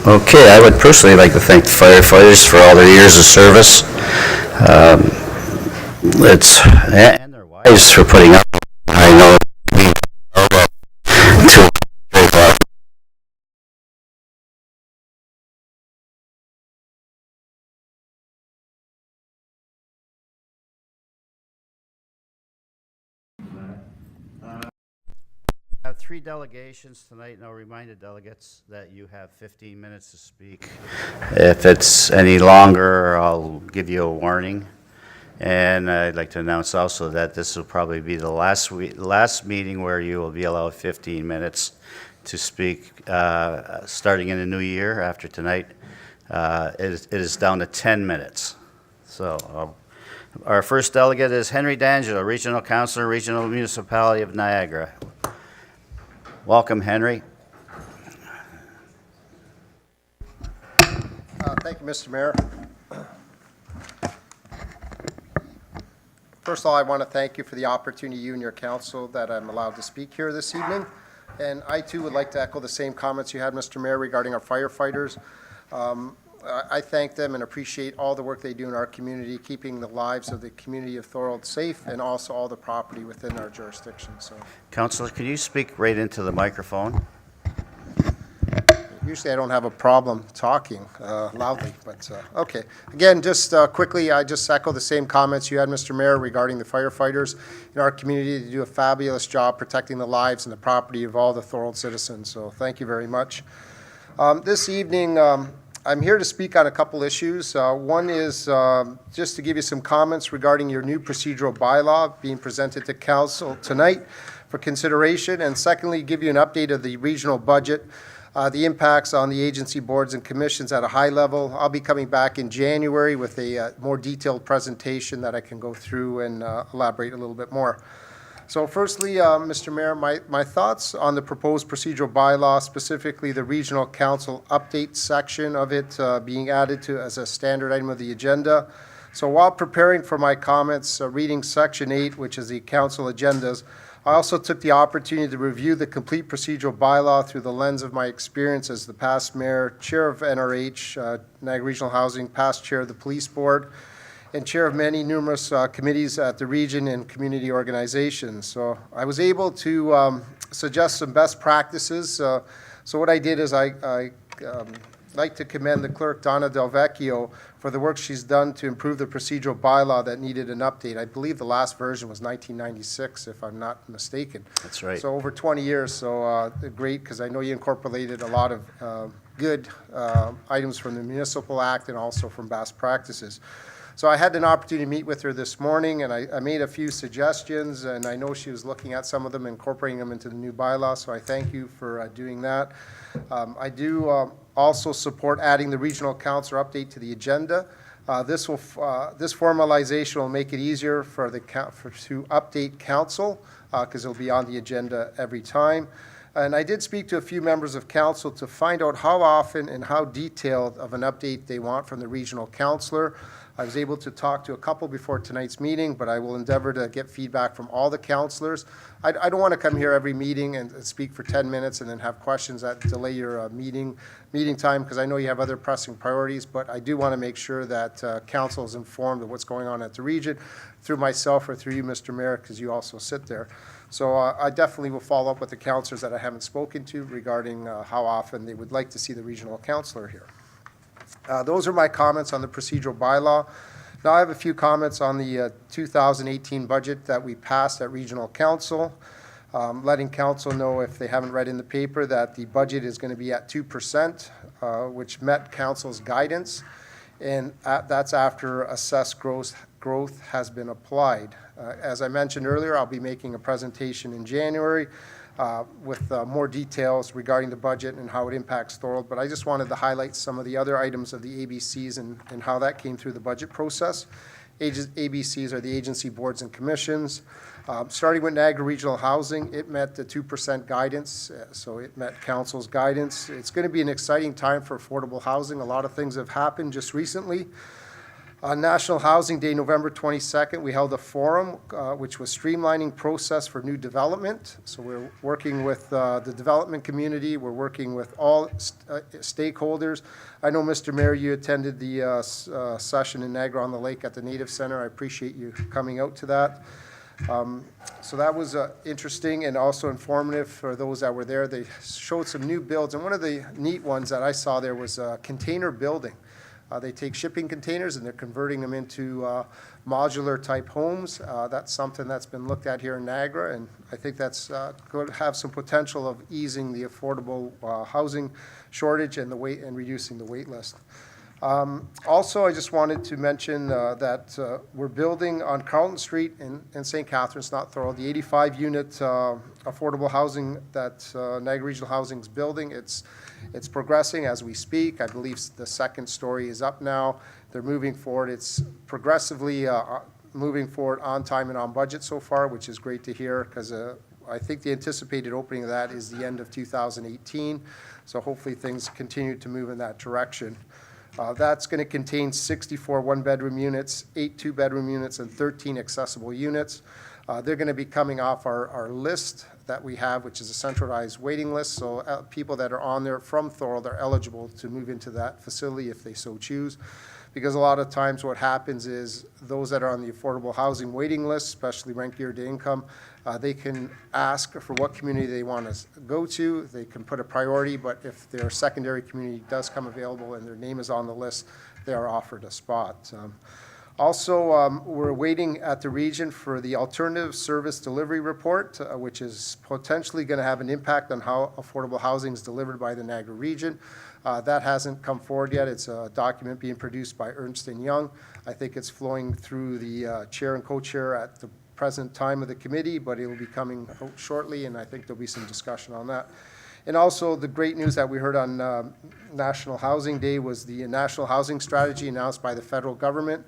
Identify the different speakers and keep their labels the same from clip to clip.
Speaker 1: Okay, I would personally like to thank the firefighters for all their years of service. Um, and their wives for putting up. I know to I have three delegations tonight, and I'll remind the delegates that you have 15 minutes to speak. If it's any longer, I'll give you a warning. And I'd like to announce also that this will probably be the last meeting where you will be allowed 15 minutes to speak, starting in the new year after tonight. It is down to 10 minutes. So our first delegate is Henry D'Angelo, Regional Councilor, Regional Municipality of Niagara. Welcome, Henry.
Speaker 2: Thank you, Mr. Mayor. First of all, I want to thank you for the opportunity, you and your council, that I'm allowed to speak here this evening. And I, too, would like to echo the same comments you had, Mr. Mayor, regarding our firefighters. I thank them and appreciate all the work they do in our community, keeping the lives of the community of Thorold safe and also all the property within our jurisdiction. So,
Speaker 1: Councilor, can you speak right into the microphone?
Speaker 2: usually I don't have a problem talking loudly, but okay. Again, just quickly, I just echo the same comments you had, Mr. Mayor, regarding the firefighters in our community. They do a fabulous job protecting the lives and the property of all the Thorold citizens, so thank you very much. This evening, I'm here to speak on a couple issues. One is just to give you some comments regarding your new procedural bylaw being presented to Council tonight for consideration, and secondly, give you an update of the regional budget, the impacts on the agency boards and commissions at a high level. I'll be coming back in January with a more detailed presentation that I can go through and elaborate a little bit more. So firstly, Mr. Mayor, my thoughts on the proposed procedural bylaw, specifically the regional council update section of it being added to as a standard item of the agenda. So while preparing for my comments, reading section 8, which is the council agendas, I also took the opportunity to review the complete procedural bylaw through the lens of my experience as the past mayor, chair of NRH, Niagara Regional Housing, past chair of the police board, and chair of numerous committees at the region and community organizations. So I was able to suggest some best practices. So what I did is I like to commend the clerk, Donna Del Vecchio, for the work she's done to improve the procedural bylaw that needed an update. I believe the last version was 1996, if I'm not mistaken.
Speaker 1: That's right.
Speaker 2: So over 20 years, so great, because I know you incorporated a lot of good items from the Municipal Act and also from best practices. So I had an opportunity to meet with her this morning, and I made a few suggestions, and I know she was looking at some of them, incorporating them into the new bylaw, so I thank you for doing that. I do also support adding the regional council update to the agenda. This formalization will make it easier for to update council, because it'll be on the agenda every time. And I did speak to a few members of council to find out how often and how detailed of an update they want from the regional councillor. I was able to talk to a couple before tonight's meeting, but I will endeavor to get feedback from all the councillors. I don't want to come here every meeting and speak for 10 minutes and then have questions that delay your meeting time, because I know you have other pressing priorities, but I do want to make sure that council is informed of what's going on at the region through myself or through you, Mr. Mayor, because you also sit there. So I definitely will follow up with the councillors that I haven't spoken to regarding how often they would like to see the regional councillor here. Those are my comments on the procedural bylaw. Now I have a few comments on the 2018 budget that we passed at Regional Council, letting Council know, if they haven't read in the paper, that the budget is going to be at 2%, which met Council's guidance, and that's after assessed growth has been applied. As I mentioned earlier, I'll be making a presentation in January with more details regarding the budget and how it impacts Thorold, but I just wanted to highlight some of the other items of the ABCs and how that came through the budget process. ABCs are the agency boards and commissions. Starting with Niagara Regional Housing, it met the 2% guidance, so it met Council's guidance. It's going to be an exciting time for affordable housing. A lot of things have happened just recently. On National Housing Day, November 22nd, we held a forum, which was streamlining process for new development. So we're working with the development community. We're working with all stakeholders. I know, Mr. Mayor, you attended the session in Niagara-on-the-Lake at the Native Center. I appreciate you coming out to that. So that was interesting and also informative for those that were there. They showed some new builds, and one of the neat ones that I saw there was a container building. They take shipping containers and they're converting them into modular type homes. That's something that's been looked at here in Niagara, and I think that's going to have some potential of easing the affordable housing shortage and reducing the wait list. Also, I just wanted to mention that we're building on Carlton Street in St. Catharines, not Thorold, the 85-unit affordable housing that Niagara Regional Housing is building. It's progressing as we speak. I believe the second story is up now. They're moving forward. It's progressively moving forward on time and on budget so far, which is great to hear, because I think the anticipated opening of that is the end of 2018. So hopefully things continue to move in that direction. That's going to contain 64 one-bedroom units, 8 two-bedroom units, and 13 accessible units. They're going to be coming off our list that we have, which is a centralized waiting list. So people that are on there from Thorold are eligible to move into that facility if they so choose. Because a lot of times what happens is those that are on the affordable housing waiting list, especially rent geared to income, they can ask for what community they want to go to. They can put a priority, but if their secondary community does come available and their name is on the list, they are offered a spot. Also, we're waiting at the region for the alternative service delivery report, which is potentially going to have an impact on how affordable housing is delivered by the Niagara region. That hasn't come forward yet. It's a document being produced by Ernst & Young. I think it's flowing through the chair and co-chair at the present time of the committee, but it will be coming out shortly, and I think there'll be some discussion on that. And also, the great news that we heard on National Housing Day was the National Housing Strategy announced by the federal government.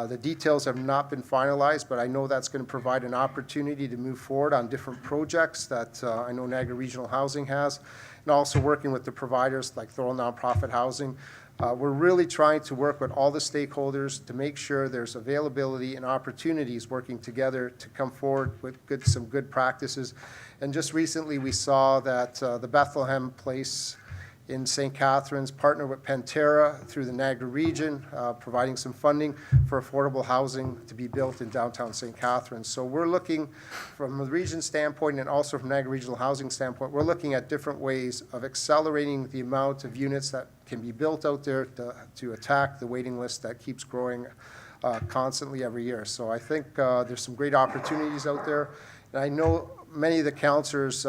Speaker 2: The details have not been finalized, but I know that's going to provide an opportunity to move forward on different projects that I know Niagara Regional Housing has, and also working with the providers like Thorold Nonprofit Housing. We're really trying to work with all the stakeholders to make sure there's availability and opportunities working together to come forward with some good practices. And just recently we saw that the Bethlehem Place in St. Catharines partnered with Pantera through the Niagara region, providing some funding for affordable housing to be built in downtown St. Catharines. So we're looking from the region standpoint and also from Niagara Regional Housing standpoint, we're looking at different ways of accelerating the amount of units that can be built out there to attack the waiting list that keeps growing constantly every year. So I think there's some great opportunities out there. And I know many of the councillors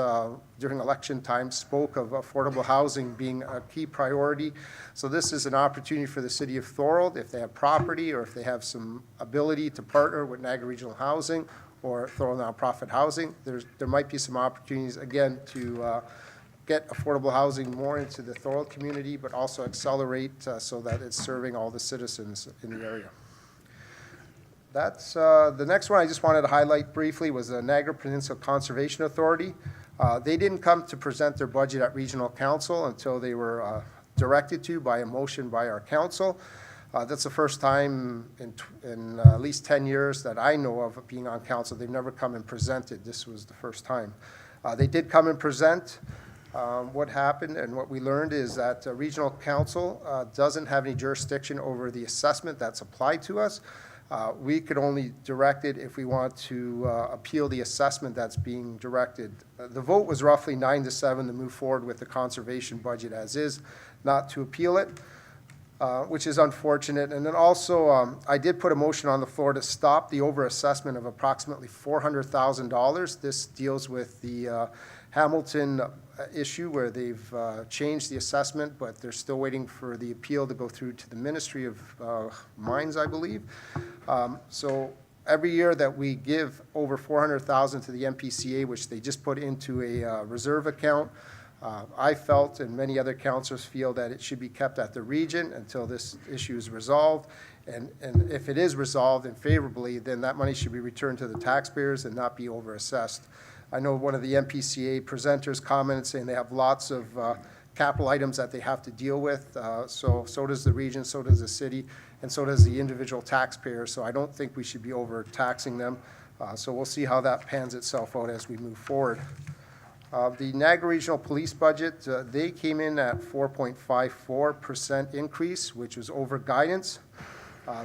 Speaker 2: during election time spoke of affordable housing being a key priority. So this is an opportunity for the city of Thorold, if they have property or if they have some ability to partner with Niagara Regional Housing or Thorold Nonprofit Housing, there might be some opportunities, again, to get affordable housing more into the Thorold community, but also accelerate so that it's serving all the citizens in the area. That's the next one I just wanted to highlight briefly was the Niagara Peninsula Conservation Authority. They didn't come to present their budget at Regional Council until they were directed to by a motion by our council. That's the first time in at least 10 years that I know of being on council. They've never come and presented. This was the first time. They did come and present. What happened and what we learned is that Regional Council doesn't have any jurisdiction over the assessment that's applied to us. We could only direct it if we want to appeal the assessment that's being directed. The vote was roughly 9-7 to move forward with the conservation budget as is, not to appeal it, which is unfortunate. And then also, I did put a motion on the floor to stop the overassessment of approximately $400,000. This deals with the Hamilton issue where they've changed the assessment, but they're still waiting for the appeal to go through to the Ministry of Mines, I believe. So every year that we give over $400,000 to the MPCA, which they just put into a reserve account, I felt and many other councillors feel that it should be kept at the region until this issue is resolved. And if it is resolved and favorably, then that money should be returned to the taxpayers and not be overassessed. I know one of the MPCA presenters commented saying they have lots of capital items that they have to deal with. So does the region, so does the city. and so does the individual taxpayer, so I don't think we should be overtaxing them. So we'll see how that pans itself out as we move forward. The Niagara Regional Police budget, they came in at 4.54% increase, which was over guidance.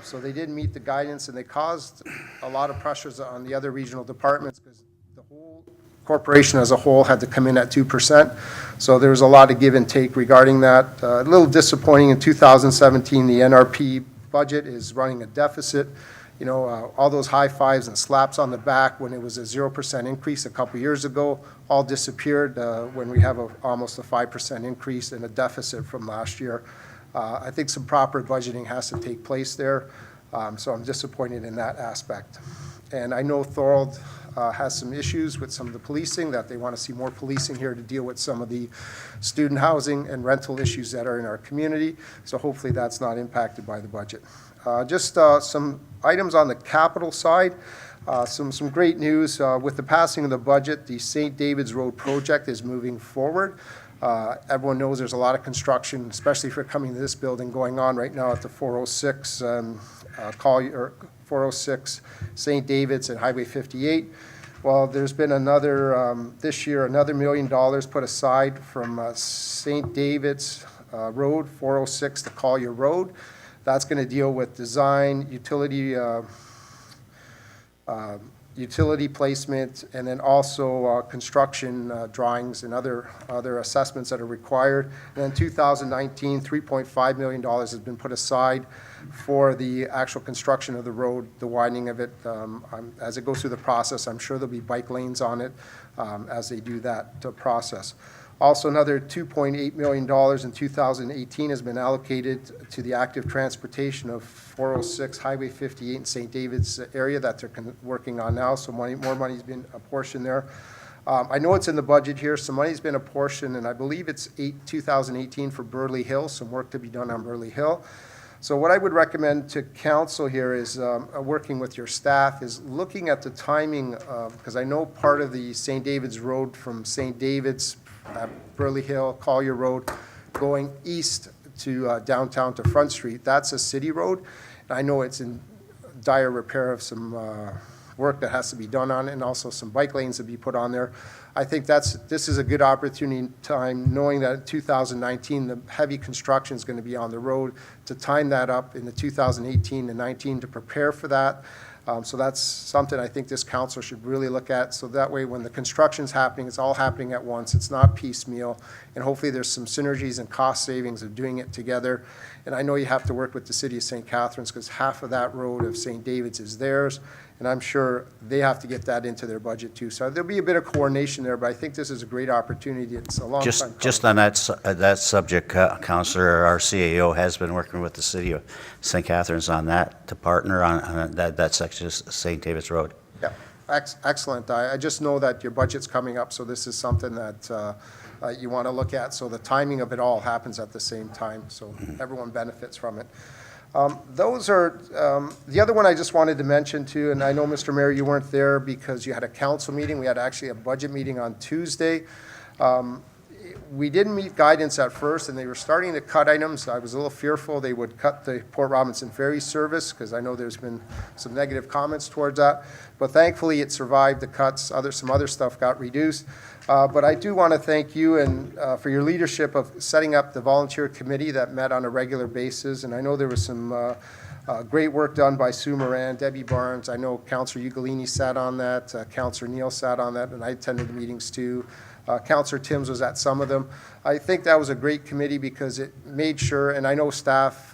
Speaker 2: So they did meet the guidance, and they caused a lot of pressures on the other regional departments because the whole corporation as a whole had to come in at 2%. So there was a lot of give and take regarding that. A little disappointing in 2017, the NRP budget is running a deficit. You know, all those high fives and slaps on the back when it was a 0% increase a couple years ago all disappeared when we have almost a 5% increase in a deficit from last year. I think some proper budgeting has to take place there, so I'm disappointed in that aspect. And I know Thorold has some issues with some of the policing, that they want to see more policing here to deal with some of the student housing and rental issues that are in our community, so hopefully that's not impacted by the budget. Just some items on the capital side. Some great news. With the passing of the budget, the St. David's Road project is moving forward. Everyone knows there's a lot of construction, especially for coming to this building, going on right now at the 406 406 St. David's and Highway 58. Well, there's been another, this year, another $1 million put aside from St. David's Road, 406 to Collier Road. That's going to deal with design, utility placement, and then also construction drawings and other assessments that are required. And in 2019, $3.5 million has been put aside for the actual construction of the road, the widening of it. As it goes through the process, I'm sure there'll be bike lanes on it as they do that process. Also, another $2.8 million in 2018 has been allocated to the active transportation of 406 Highway 58 in St. David's area that they're working on now, so more money's been apportioned there. I know it's in the budget here. Some money's been apportioned, and I believe it's 2018 for Burley Hill, some work to be done on Burley Hill. So what I would recommend to council here is, working with your staff, is looking at the timing, because I know part of the St. David's Road from St. David's, Burley Hill, Collier Road, going east to downtown to Front Street, that's a city road. And I know it's in dire repair of some work that has to be done on it, and also some bike lanes to be put on there. I think this is a good opportunity time, knowing that in 2019 the heavy construction is going to be on the road, to time that up in the 2018 and 19 to prepare for that. So that's something I think this council should really look at, so that way when the construction's happening, it's all happening at once, it's not piecemeal, and hopefully there's some synergies and cost savings of doing it together. And I know you have to work with the city of St. Catharines, because half of that road of St. David's is theirs, and I'm sure they have to get that into their budget too. So there'll be a bit of coordination there, but I think this is a great opportunity. It's a long time coming.
Speaker 1: Just on that subject, Councillor, our CAO has been working with the city of St. Catharines on that, to partner on that section of St. David's Road.
Speaker 2: Yeah, excellent. I just know that your budget's coming up, so this is something that you want to look at. So the timing of it all happens at the same time, so everyone benefits from it. Those are, the other one I just wanted to mention too, and I know, Mr. Mayor, you weren't there because you had a council meeting. We had actually a budget meeting on Tuesday. We didn't meet guidance at first, and they were starting to cut items. I was a little fearful they would cut the Port Robinson ferry service, because I know there's been some negative comments towards that. But thankfully, it survived the cuts. Some other stuff got reduced. But I do want to thank you and for your leadership of setting up the volunteer committee that met on a regular basis. And I know there was some great work done by Sue Moran, Debbie Barnes. I know Councillor Ugolini sat on that, Councillor Neal sat on that, and I attended the meetings too. Councillor Timms was at some of them. I think that was a great committee because it made sure, and I know staff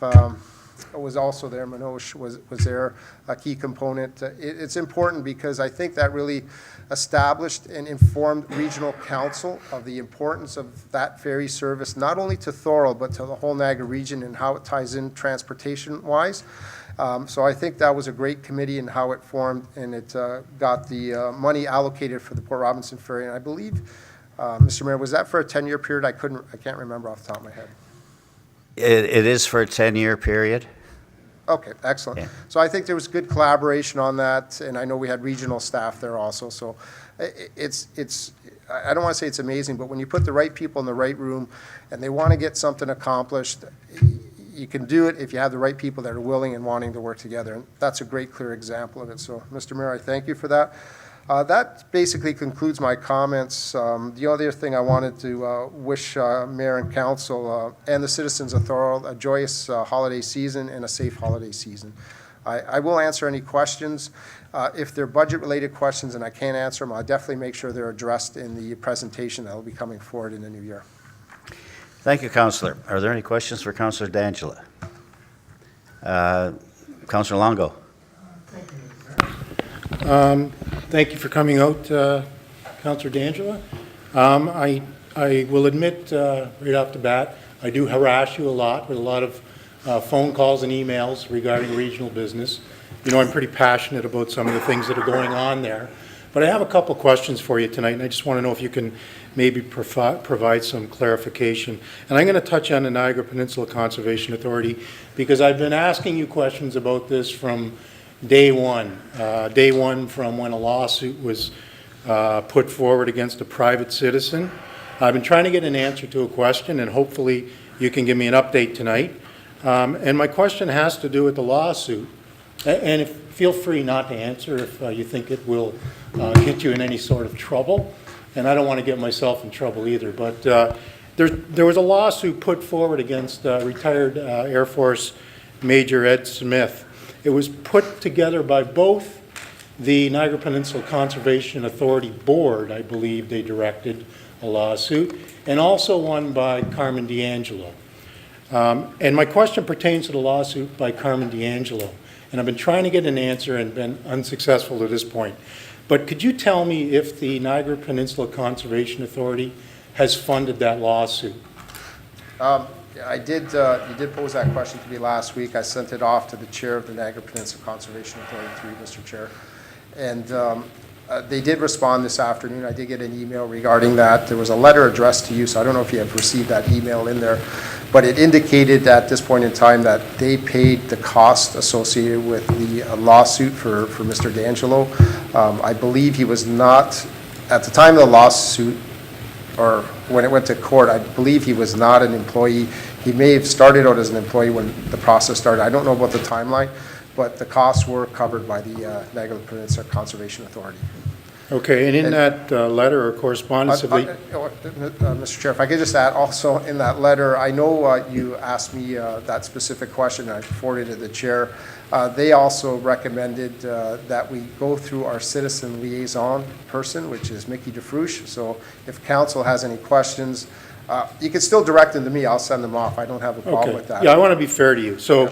Speaker 2: was also there, Manoj was there, a key component. It's important because I think that really established and informed regional council of the importance of that ferry service, not only to Thorold, but to the whole Niagara region and how it ties in transportation-wise. So I think that was a great committee and how it formed, and it got the money allocated for the Port Robinson ferry. And I believe, Mr. Mayor, was that for a 10-year period? I can't remember off the top of my head.
Speaker 1: It is for a 10-year period.
Speaker 2: Okay, excellent.
Speaker 1: Yeah.
Speaker 2: So I think there was good collaboration on that, and I know we had regional staff there also. So it's I don't want to say it's amazing, but when you put the right people in the right room and they want to get something accomplished, you can do it if you have the right people that are willing and wanting to work together. And that's a great, clear example of it. So, Mr. Mayor, I thank you for that. That basically concludes my comments. The other thing I wanted to wish Mayor and Council and the citizens of Thorold a joyous holiday season and a safe holiday season. I will answer any questions. If they're budget-related questions and I can't answer them, I'll definitely make sure they're addressed in the presentation that will be coming forward in the new year.
Speaker 1: Thank you, Councillor. Are there any questions for Councillor D'Angela? Councillor Longo.
Speaker 3: Thank you for coming out, Councillor D'Angela. I will admit right off the bat, I do harass you a lot with a lot of phone calls and emails regarding regional business. You know, I'm pretty passionate about some of the things that are going on there. But I have a couple questions for you tonight, and I just want to know if you can maybe provide some clarification. And I'm going to touch on the Niagara Peninsula Conservation Authority because I've been asking you questions about this from day one from when a lawsuit was put forward against a private citizen. I've been trying to get an answer to a question, and hopefully you can give me an update tonight. And my question has to do with the lawsuit. And feel free not to answer if you think it will get you in any sort of trouble. And I don't want to get myself in trouble either. But there was a lawsuit put forward against retired Air Force Major Ed Smith. It was put together by both the Niagara Peninsula Conservation Authority Board, I believe they directed a lawsuit, and also one by Carmen D'Angelo. And my question pertains to the lawsuit by Carmen D'Angelo. And I've been trying to get an answer and been unsuccessful to this point. But could you tell me if the Niagara Peninsula Conservation Authority has funded that lawsuit?
Speaker 2: You did pose that question to me last week. I sent it off to the chair of the Niagara Peninsula Conservation Authority, through Mr. Chair. And they did respond this afternoon. I did get an email regarding that. There was a letter addressed to you, so I don't know if you have received that email in there. But it indicated at this point in time that they paid the cost associated with the lawsuit for Mr. D'Angelo. I believe he was not, at the time of the lawsuit, or when it went to court, I believe he was not an employee. He may have started out as an employee when the process started. I don't know about the timeline, but the costs were covered by the Niagara Peninsula Conservation Authority.
Speaker 3: Okay, and in that letter or correspondence,
Speaker 2: Mr. Chair, if I could just add also in that letter, I know you asked me that specific question, I forwarded it to the chair. They also recommended that we go through our citizen liaison person, which is Mickey DeFrouche. So if council has any questions, you can still direct them to me. I'll send them off. I don't have a problem with that.
Speaker 3: Yeah, I want to be fair to you. So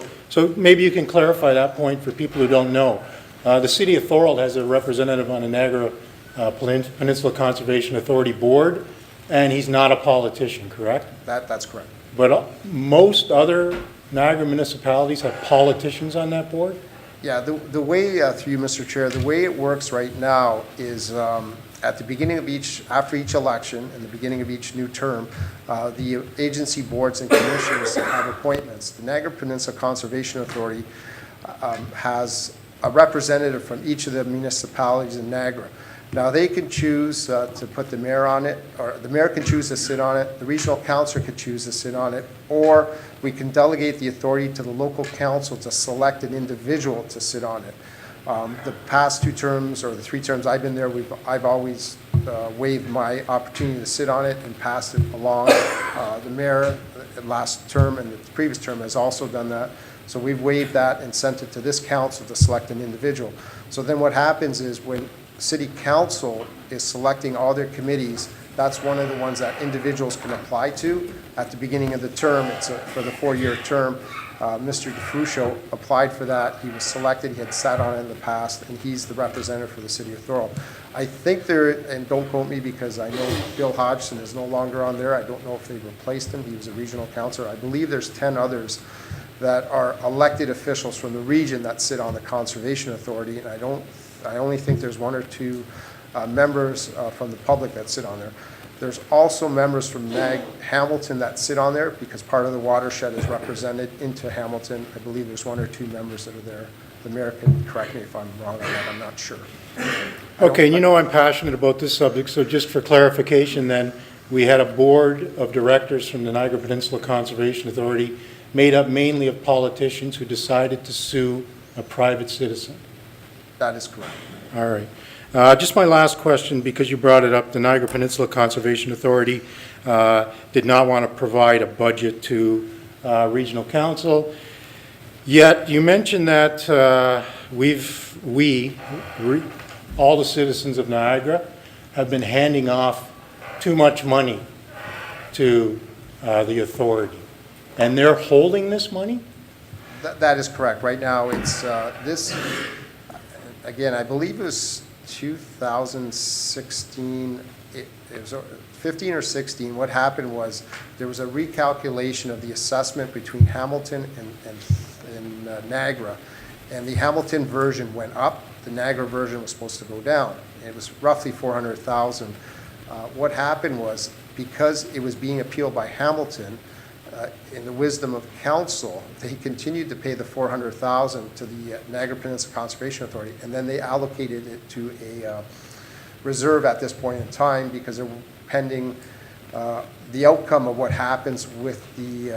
Speaker 3: maybe you can clarify that point for people who don't know. The City of Thorold has a representative on the Niagara Peninsula Conservation Authority Board, and he's not a politician, correct?
Speaker 2: That's correct.
Speaker 3: But most other Niagara municipalities have politicians on that board?
Speaker 2: Yeah, the way, through you, Mr. Chair, the way it works right now is at the beginning of after each election and the beginning of each new term, the agency boards and commissions have appointments. The Niagara Peninsula Conservation Authority has a representative from each of the municipalities in Niagara. Now, they can choose to put the mayor on it, or the mayor can choose to sit on it, the regional councillor could choose to sit on it, or we can delegate the authority to the local council to select an individual to sit on it. The past 2 terms, or the 3 terms I've been there, I've always waived my opportunity to sit on it and passed it along. The mayor, last term and the previous term, has also done that. So we've waived that and sent it to this council to select an individual. So then what happens is when City Council is selecting all their committees, that's one of the ones that individuals can apply to at the beginning of the term. It's for the 4-year term. Mr. DeFrouche applied for that. He was selected. He had sat on it in the past, and he's the representative for the City of Thorold. I think and don't quote me because I know Bill Hodgson is no longer on there. I don't know if they replaced him. He was a regional councillor. I believe there's 10 others that are elected officials from the region that sit on the Conservation Authority, and I only think there's 1 or 2 members from the public that sit on there. There's also members from Hamilton that sit on there because part of the watershed is represented into Hamilton. I believe there's 1 or 2 members that are there. The mayor can correct me if I'm wrong on that. I'm not sure.
Speaker 3: Okay, and you know I'm passionate about this subject, so just for clarification then, we had a board of directors from the Niagara Peninsula Conservation Authority made up mainly of politicians who decided to sue a private citizen.
Speaker 2: That is correct.
Speaker 3: All right. Just my last question, because you brought it up, the Niagara Peninsula Conservation Authority did not want to provide a budget to Regional Council. Yet you mentioned that all the citizens of Niagara have been handing off too much money to the authority. And they're holding this money?
Speaker 2: That is correct. Right now, it's this, again, I believe it was 2016, it was 15 or 16. What happened was there was a recalculation of the assessment between Hamilton and Niagara, and the Hamilton version went up. The Niagara version was supposed to go down. It was roughly 400,000. What happened was, because it was being appealed by Hamilton, in the wisdom of council, they continued to pay the 400,000 to the Niagara Peninsula Conservation Authority, and then they allocated it to a reserve at this point in time because they're pending the outcome of what happens with the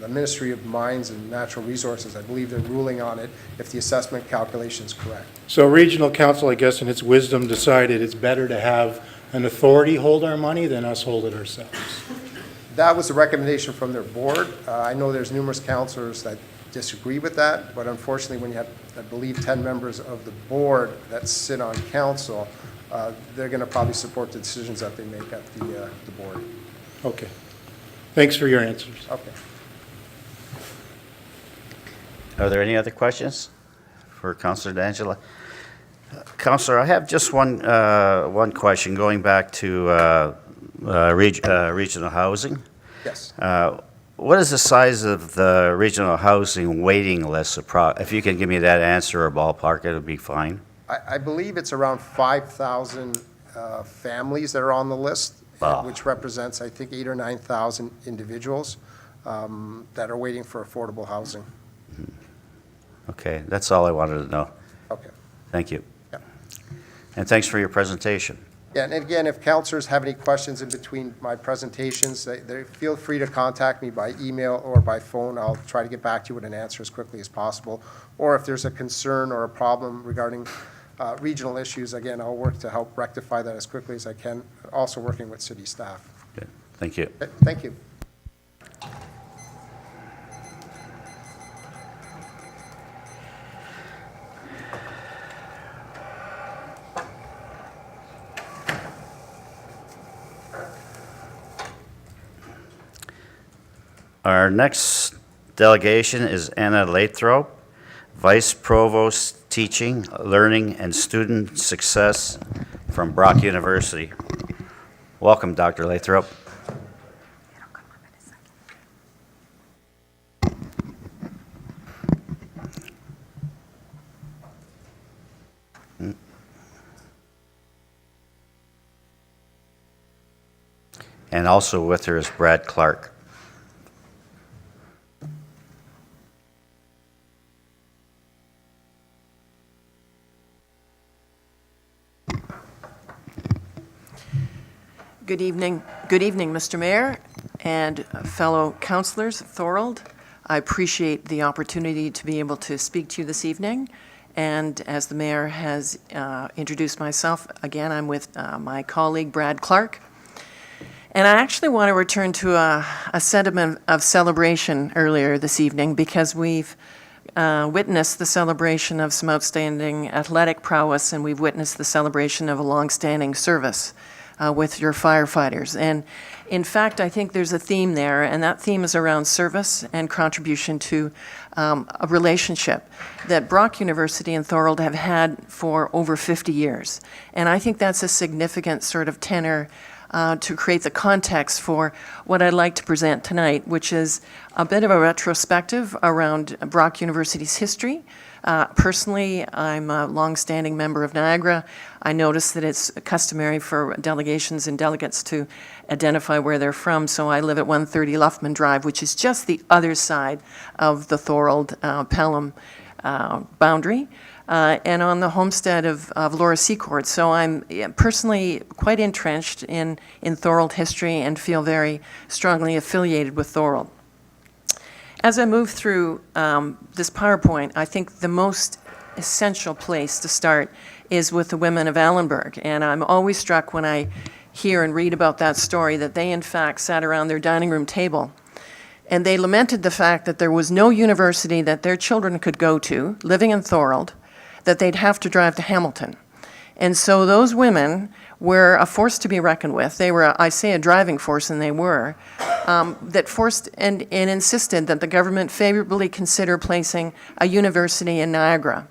Speaker 2: Ministry of Mines and Natural Resources. I believe they're ruling on it if the assessment calculation is correct.
Speaker 3: So Regional Council, I guess in its wisdom, decided it's better to have an authority hold our money than us hold it ourselves.
Speaker 2: That was a recommendation from their board. I know there's numerous councillors that disagree with that, but unfortunately, when you have, I believe, 10 members of the board that sit on council, they're going to probably support the decisions that they make at the board.
Speaker 3: Okay. Thanks for your answers.
Speaker 2: Okay.
Speaker 1: Are there any other questions for Councillor D'Angelo? Councillor, I have just one question going back to regional housing.
Speaker 2: Yes.
Speaker 1: What is the size of the regional housing waiting list? If you can give me that answer or ballpark, it would be fine.
Speaker 2: I believe it's around 5,000 families that are on the list,
Speaker 1: Wow.
Speaker 2: which represents, I think, 8,000 or 9,000 individuals that are waiting for affordable housing.
Speaker 1: Okay, that's all I wanted to know.
Speaker 2: Okay.
Speaker 1: Thank you.
Speaker 2: Yeah.
Speaker 1: And thanks for your presentation.
Speaker 2: Yeah, and again, if councillors have any questions in between my presentations, they feel free to contact me by email or by phone. I'll try to get back to you with an answer as quickly as possible. Or if there's a concern or a problem regarding regional issues, again, I'll work to help rectify that as quickly as I can, also working with city staff.
Speaker 1: Good. Thank you.
Speaker 2: Okay, thank you.
Speaker 1: Our next delegation is Anna Lathrop, Vice Provost Teaching, Learning, and Student Success from Brock University. Welcome, Dr. Lathrop. And also with her is Brad Clark.
Speaker 4: Good evening, Mr. Mayor and fellow councillors. Thorold, I appreciate the opportunity to be able to speak to you this evening. And as the mayor has introduced myself, again, I'm with my colleague Brad Clark. And I actually want to return to a sentiment of celebration earlier this evening because we've witnessed the celebration of some outstanding athletic prowess, and we've witnessed the celebration of a longstanding service with your firefighters. And in fact, I think there's a theme there, and that theme is around service and contribution to a relationship that Brock University and Thorold have had for over 50 years. And I think that's a significant sort of tenor to create the context for what I'd like to present tonight, which is a bit of a retrospective around Brock University's history. Personally, I'm a longstanding member of Niagara. I noticed that it's customary for delegations and delegates to identify where they're from, so I live at 130 Luffman Drive, which is just the other side of the Thorold-Pelham boundary, and on the homestead of Laura Secord. So I'm personally quite entrenched in Thorold history and feel very strongly affiliated with Thorold. As I move through this PowerPoint, I think the most essential place to start is with the women of Allenburg. And I'm always struck when I hear and read about that story that they, in fact, sat around their dining room table and they lamented the fact that there was no university that their children could go to, living in Thorold, that they'd have to drive to Hamilton. And so those women were a force to be reckoned with. They were, I say, a driving force, and they were, that forced and insisted that the government favorably consider placing a university in Niagara.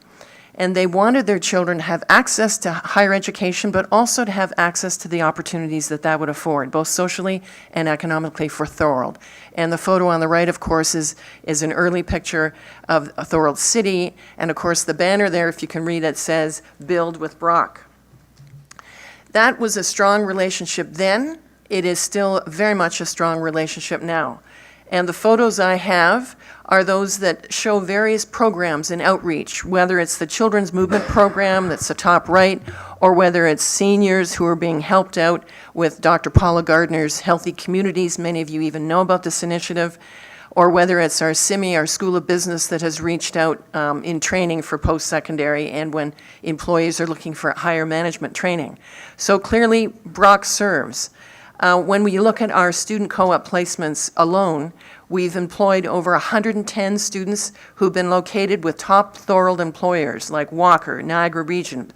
Speaker 4: And they wanted their children to have access to higher education, but also to have access to the opportunities that that would afford, both socially and economically for Thorold. And the photo on the right, of course, is an early picture of Thorold City. And of course, the banner there, if you can read it, says, "Build with Brock." That was a strong relationship then. It is still very much a strong relationship now. And the photos I have are those that show various programs and outreach, whether it's the Children's Movement Program that's the top right, or whether it's seniors who are being helped out with Dr. Paula Gardner's Healthy Communities. Many of you even know about this initiative. Or whether it's our SIMI, our School of Business, that has reached out in training for post-secondary and when employees are looking for higher management training. So clearly, Brock serves. When we look at our student co-op placements alone, we've employed over 110 students who've been located with top Thorold employers like Walker, Niagara Region,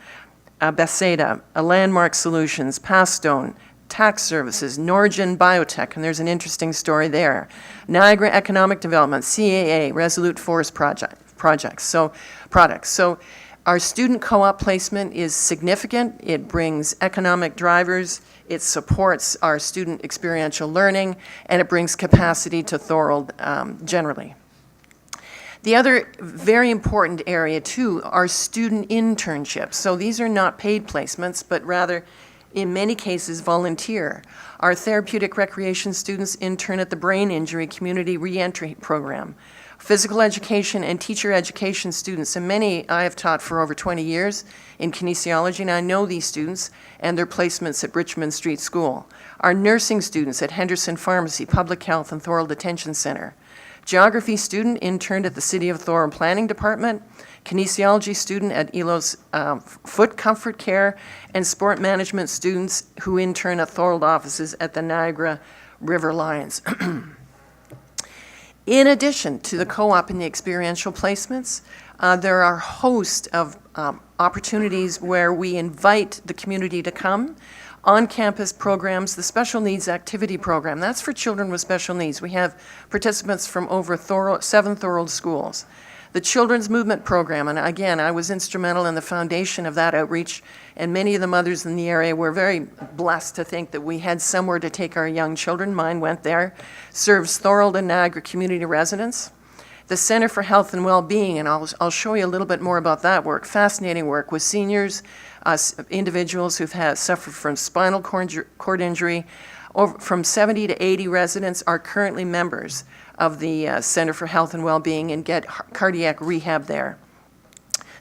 Speaker 4: Bethesda, Landmark Solutions, Pastone, Tax Services, Norgen Biotech, and there's an interesting story there. Niagara Economic Development, CAA, Resolute Forest products. So our student co-op placement is significant. It brings economic drivers. It supports our student experiential learning, and it brings capacity to Thorold generally. The other very important area, too, are student internships. So these are not paid placements, but rather, in many cases, volunteer. Our therapeutic recreation students intern at the Brain Injury Community Reentry Program. Physical education and teacher education students, and many I have taught for over 20 years in kinesiology, and I know these students and their placements at Richmond Street School. Our nursing students at Henderson Pharmacy, Public Health, and Thorold Detention Center. Geography student interned at the City of Thorold Planning Department. Kinesiology student at ELO's Foot Comfort Care, and sport management students who intern at Thorold offices at the Niagara River Lions. In addition to the co-op and the experiential placements, there are a host of opportunities where we invite the community to come. On-campus programs, the Special Needs Activity Program, that's for children with special needs. We have participants from over 7 Thorold schools. The Children's Movement Program, and again, I was instrumental in the foundation of that outreach, and many of the mothers in the area were very blessed to think that we had somewhere to take our young children. Mine went there. Serves Thorold and Niagara community residents. The Center for Health and Well-Being, and I'll show you a little bit more about that work. Fascinating work with seniors, individuals who've suffered from spinal cord injury. From 70 to 80 residents are currently members of the Center for Health and Well-Being and get cardiac rehab there.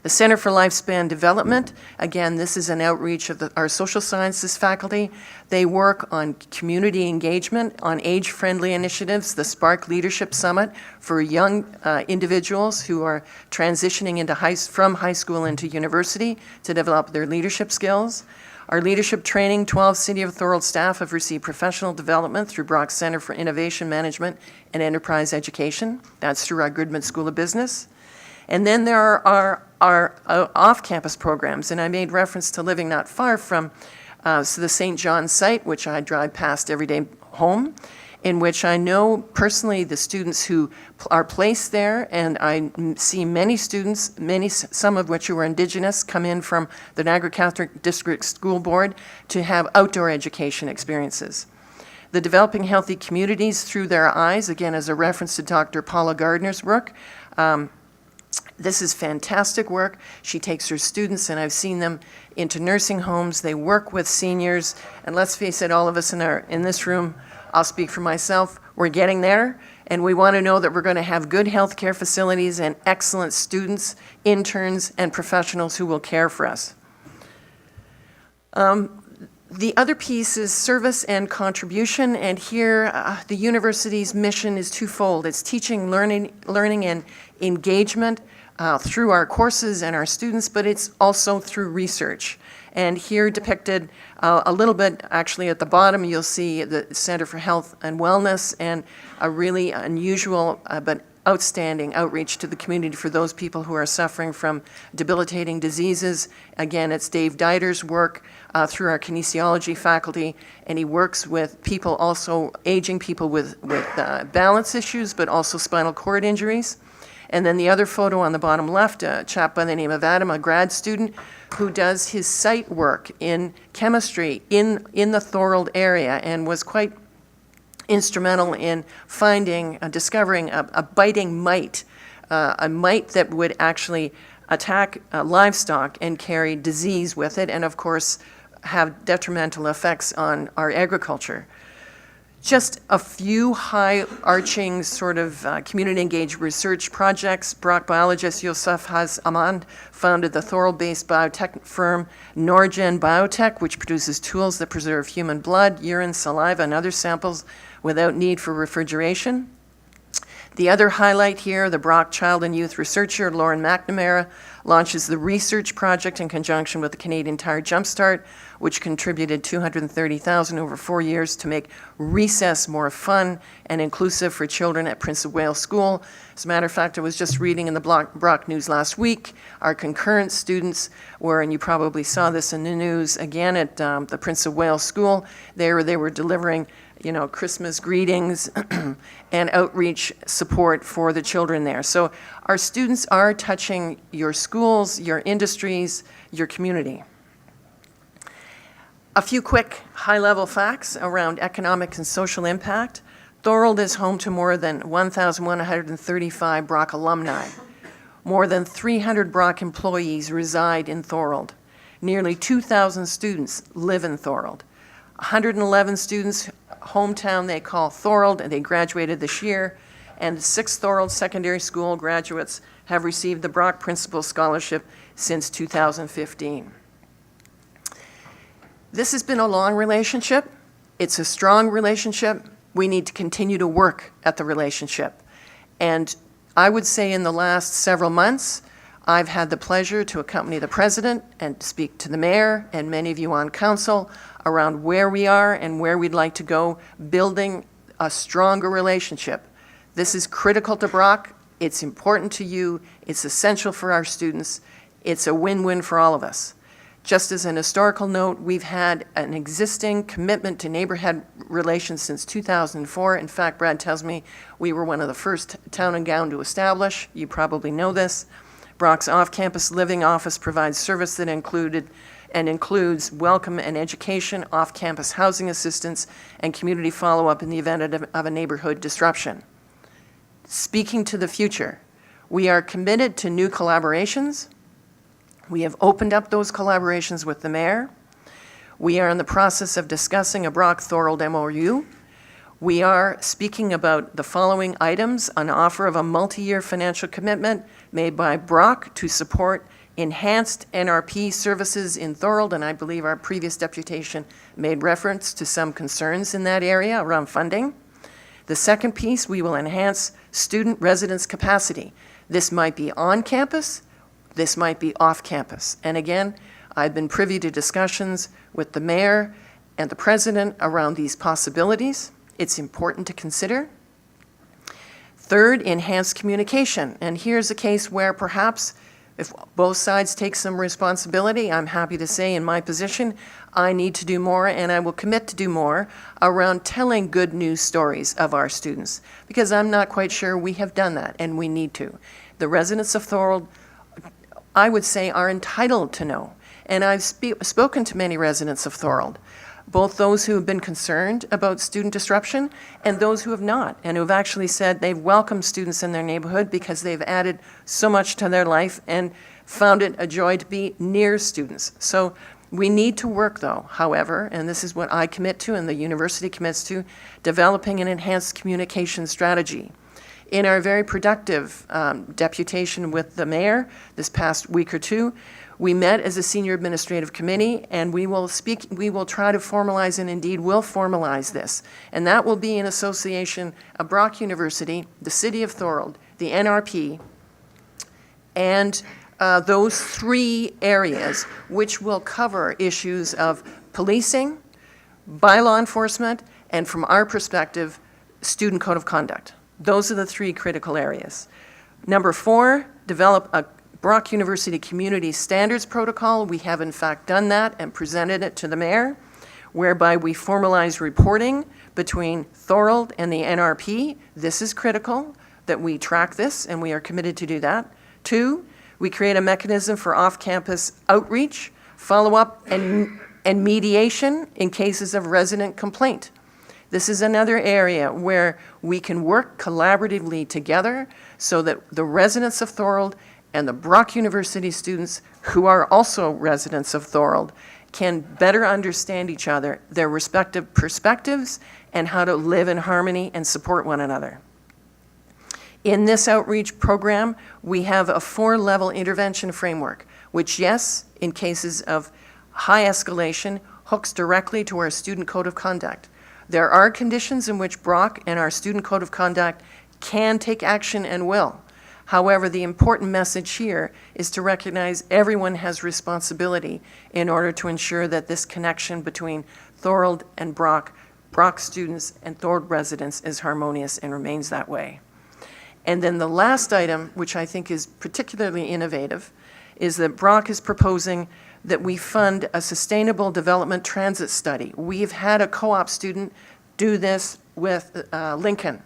Speaker 4: The Center for Lifespan Development, again, this is an outreach of our social sciences faculty. They work on community engagement, on age-friendly initiatives, the Spark Leadership Summit for young individuals who are transitioning from high school into university to develop their leadership skills. Our leadership training, 12 City of Thorold staff have received professional development through Brock Center for Innovation Management and Enterprise Education. That's through our Goodman School of Business. And then there are our off-campus programs, and I made reference to living not far from the St. John's site, which I drive past every day home, in which I know personally the students who are placed there, and I see many students, some of which who are Indigenous, come in from the Niagara Catholic District School Board to have outdoor education experiences. The Developing Healthy Communities Through Their Eyes, again, as a reference to Dr. Paula Gardner's work. This is fantastic work. She takes her students, and I've seen them into nursing homes. They work with seniors, and let's face it, all of us in this room, I'll speak for myself, we're getting there, and we want to know that we're going to have good healthcare facilities and excellent students, interns, and professionals who will care for us. The other piece is service and contribution, and here the university's mission is twofold. It's teaching, learning and engagement through our courses and our students, but it's also through research. And here depicted a little bit, actually at the bottom, you'll see the Center for Health and Wellness and a really unusual but outstanding outreach to the community for those people who are suffering from debilitating diseases. Again, it's Dave Dieter's work through our kinesiology faculty, and he works with people also, aging people with balance issues, but also spinal cord injuries. And then the other photo on the bottom left, a chap by the name of Adam, a grad student, who does his site work in chemistry in the Thorold area and was quite instrumental in finding, discovering a biting mite, a mite that would actually attack livestock and carry disease with it, and of course have detrimental effects on our agriculture. Just a few high-arching sort of community-engaged research projects. Brock biologist Yosef Haz-Amand founded the Thorold-based biotech firm Norgen Biotech, which produces tools that preserve human blood, urine, saliva, and other samples without need for refrigeration. The other highlight here, the Brock child and youth researcher Lauren McNamara launches the research project in conjunction with the Canadian Tire Jumpstart, which contributed $230,000 over 4 years to make recess more fun and inclusive for children at Prince of Wales School. As a matter of fact, I was just reading in the Brock News last week, our concurrent students were, and you probably saw this in the news, again at the Prince of Wales School. They were delivering Christmas greetings and outreach support for the children there. So our students are touching your schools, your industries, your community. A few quick high-level facts around economic and social impact. Thorold is home to more than 1,135 Brock alumni. More than 300 Brock employees reside in Thorold. Nearly 2,000 students live in Thorold. 111 students, hometown they call Thorold, and they graduated this year. And 6 Thorold Secondary School graduates have received the Brock Principal Scholarship since 2015. This has been a long relationship. It's a strong relationship. We need to continue to work at the relationship. And I would say in the last several months, I've had the pleasure to accompany the president and speak to the mayor and many of you on council around where we are and where we'd like to go, building a stronger relationship. This is critical to Brock. It's important to you. It's essential for our students. It's a win-win for all of us. Just as an historical note, we've had an existing commitment to neighborhood relations since 2004. In fact, Brad tells me we were one of the first town and gown to establish. You probably know this. Brock's off-campus living office provides service that includes welcome and education, off-campus housing assistance, and community follow-up in the event of a neighborhood disruption. Speaking to the future, we are committed to new collaborations. We have opened up those collaborations with the mayor. We are in the process of discussing a Brock-Thorold MOU. We are speaking about the following items: an offer of a multi-year financial commitment made by Brock to support enhanced NRP services in Thorold, and I believe our previous deputation made reference to some concerns in that area around funding. The second piece, we will enhance student residence capacity. This might be on campus, this might be off campus. And again, I've been privy to discussions with the mayor and the president around these possibilities. It's important to consider. Third, enhanced communication. And here's a case where perhaps if both sides take some responsibility, I'm happy to say in my position, I need to do more, and I will commit to do more around telling good news stories of our students, because I'm not quite sure we have done that, and we need to. The residents of Thorold, I would say, are entitled to know. And I've spoken to many residents of Thorold, both those who have been concerned about student disruption and those who have not, and who have actually said they've welcomed students in their neighborhood because they've added so much to their life and found it a joy to be near students. So we need to work, though, however, and this is what I commit to and the university commits to, developing an enhanced communication strategy. In our very productive deputation with the mayor this past week or two, We met as a senior administrative committee, and we will try to formalize, and indeed will formalize this. And that will be in association of Brock University, the City of Thorold, the NRP, and those 3 areas, which will cover issues of policing, by law enforcement, and from our perspective, student code of conduct. Those are the 3 critical areas. Number 4, develop a Brock University Community Standards Protocol. We have in fact done that and presented it to the mayor, whereby we formalize reporting between Thorold and the NRP. This is critical that we track this, and we are committed to do that. 2, we create a mechanism for off-campus outreach, follow-up, and mediation in cases of resident complaint. This is another area where we can work collaboratively together so that the residents of Thorold and the Brock University students, who are also residents of Thorold, can better understand each other, their respective perspectives, and how to live in harmony and support one another. In this outreach program, we have a 4-level intervention framework, which, yes, in cases of high escalation, hooks directly to our student code of conduct. There are conditions in which Brock and our student code of conduct can take action and will. However, the important message here is to recognize everyone has responsibility in order to ensure that this connection between Thorold and Brock students and Thorold residents is harmonious and remains that way. And then the last item, which I think is particularly innovative, is that Brock is proposing that we fund a sustainable development transit study. We've had a co-op student do this with Lincoln,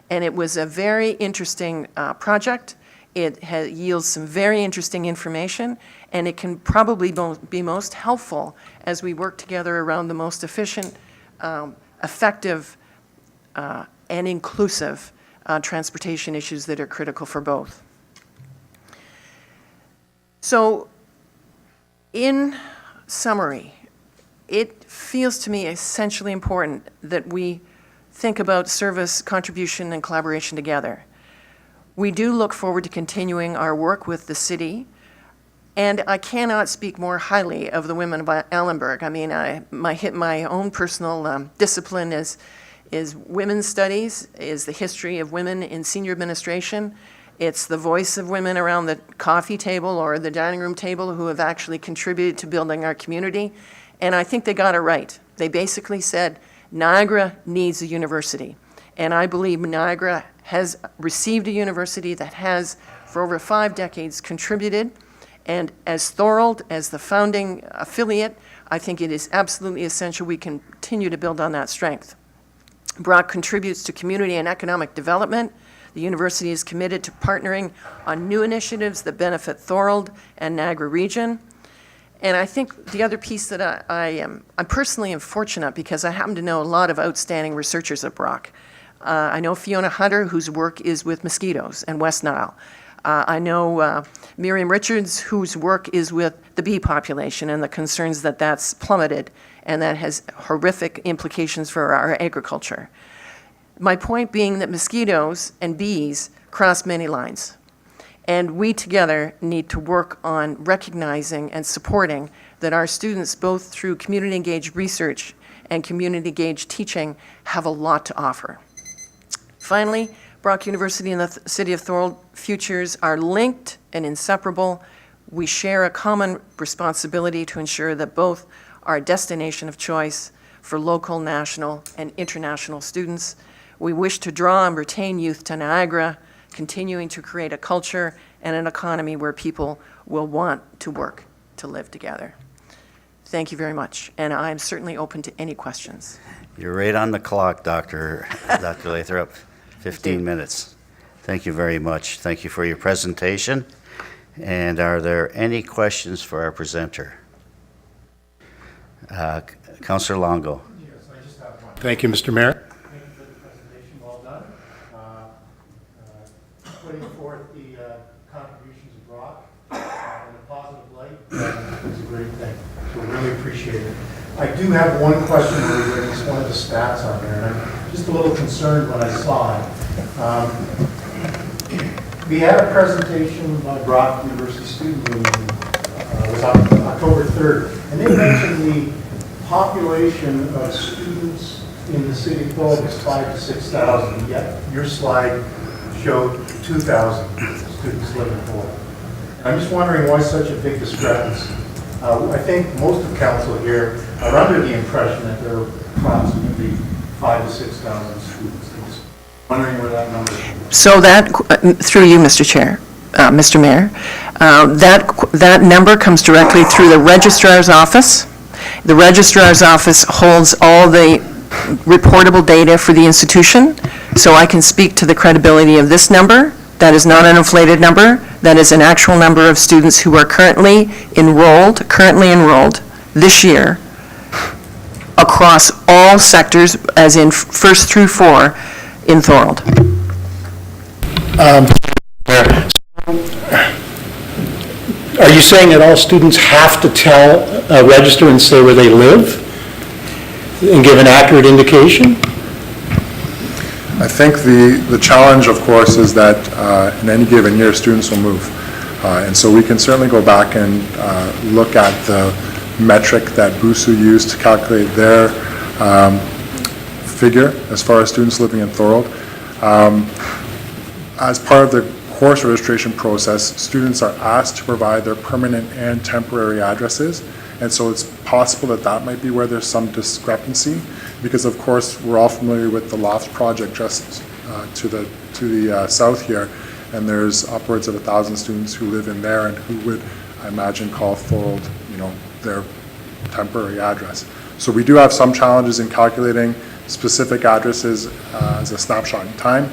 Speaker 4: and it was a very interesting project. It yields some very interesting information, and it can probably be most helpful as we work together around the most efficient, effective, and inclusive transportation issues that are critical for both. So, in summary, it feels to me essentially important that we think about service, contribution, and collaboration together. We do look forward to continuing our work with the city, and I cannot speak more highly of the women of Allenburg. I mean, my own personal discipline is women's studies, is the history of women in senior administration. It's the voice of women around the coffee table or the dining room table who have actually contributed to building our community. And I think they got it right. They basically said, Niagara needs a university. And I believe Niagara has received a university that has, for over 5 decades, contributed. And as Thorold, as the founding affiliate, I think it is absolutely essential we continue to build on that strength. Brock contributes to community and economic development. The university is committed to partnering on new initiatives that benefit Thorold and Niagara region. And I think the other piece that I personally am fortunate because I happen to know a lot of outstanding researchers at Brock. I know Fiona Hunter, whose work is with mosquitoes and West Nile. I know Miriam Richards, whose work is with the bee population and the concerns that that's plummeted and that has horrific implications for our agriculture. My point being that mosquitoes and bees cross many lines. And we together need to work on recognizing and supporting that our students, both through community-engaged research and community-engaged teaching, have a lot to offer. Finally, Brock University and the City of Thorold futures are linked and inseparable. We share a common responsibility to ensure that both are a destination of choice for local, national, and international students. We wish to draw and retain youth to Niagara, continuing to create a culture and an economy where people will want to work to live together. Thank you very much, and I'm certainly open to any questions.
Speaker 1: You're right on the clock, Dr. Lathrop. 15 minutes. Thank you very much. Thank you for your presentation. And are there any questions for our presenter? Councillor Longo.
Speaker 3: Yes, I just have one. Thank you, Mr. Mayor. Thank you for the presentation. Well done. Putting forth the contributions of Brock in a positive light is a great thing. So we really appreciate it. I do have one question regarding one of the stats on there, and I'm just a little concerned when I saw it. We had a presentation by Brock University student who was October 3rd, and they mentioned the population of students in the city of Thorold is 5,000 to 6,000, yet your slide showed 2,000 students living in Thorold. I'm just wondering why such a big discrepancy. I think most of council here are under the impression that there are approximately 5,000 to 6,000 students. I'm just wondering where that number is.
Speaker 4: So that, through you, Mr. Chair, Mr. Mayor, that number comes directly through the registrar's office. The registrar's office holds all the reportable data for the institution, so I can speak to the credibility of this number. That is not an inflated number. That is an actual number of students who are currently enrolled this year across all sectors, as in first through 4 in Thorold.
Speaker 3: Are you saying that all students have to register and say where they live and give an accurate indication?
Speaker 5: I think the challenge, of course, is that in any given year, students will move. And so we can certainly go back and look at the metric that BUSU used to calculate their figure as far as students living in Thorold. As part of the course registration process, students are asked to provide their permanent and temporary addresses. And so it's possible that that might be where there's some discrepancy, because of course we're all familiar with the LOFT project just to the south here, and there's upwards of 1,000 students who live in there and who would, I imagine, call Thorold, their temporary address. So we do have some challenges in calculating specific addresses as a snapshot in time,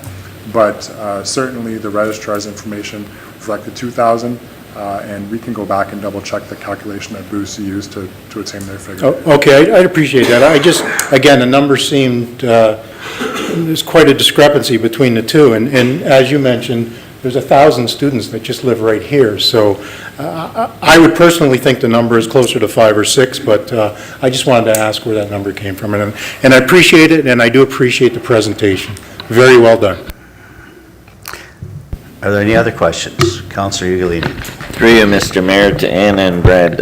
Speaker 5: but certainly the registrar's information reflected 2,000. And we can go back and double check the calculation that BUSU used to attain their figure.
Speaker 3: Oh, okay, I'd appreciate that. Again, the number seemed, there's quite a discrepancy between the two. And as you mentioned, there's 1,000 students that just live right here. So I would personally think the number is closer to 5 or 6, but I just wanted to ask where that number came from. And I appreciate it, and I do appreciate the presentation. Very well done.
Speaker 1: Are there any other questions? Councillor Ugolini.
Speaker 6: Through you, Mr. Mayor, to Anna and Brad.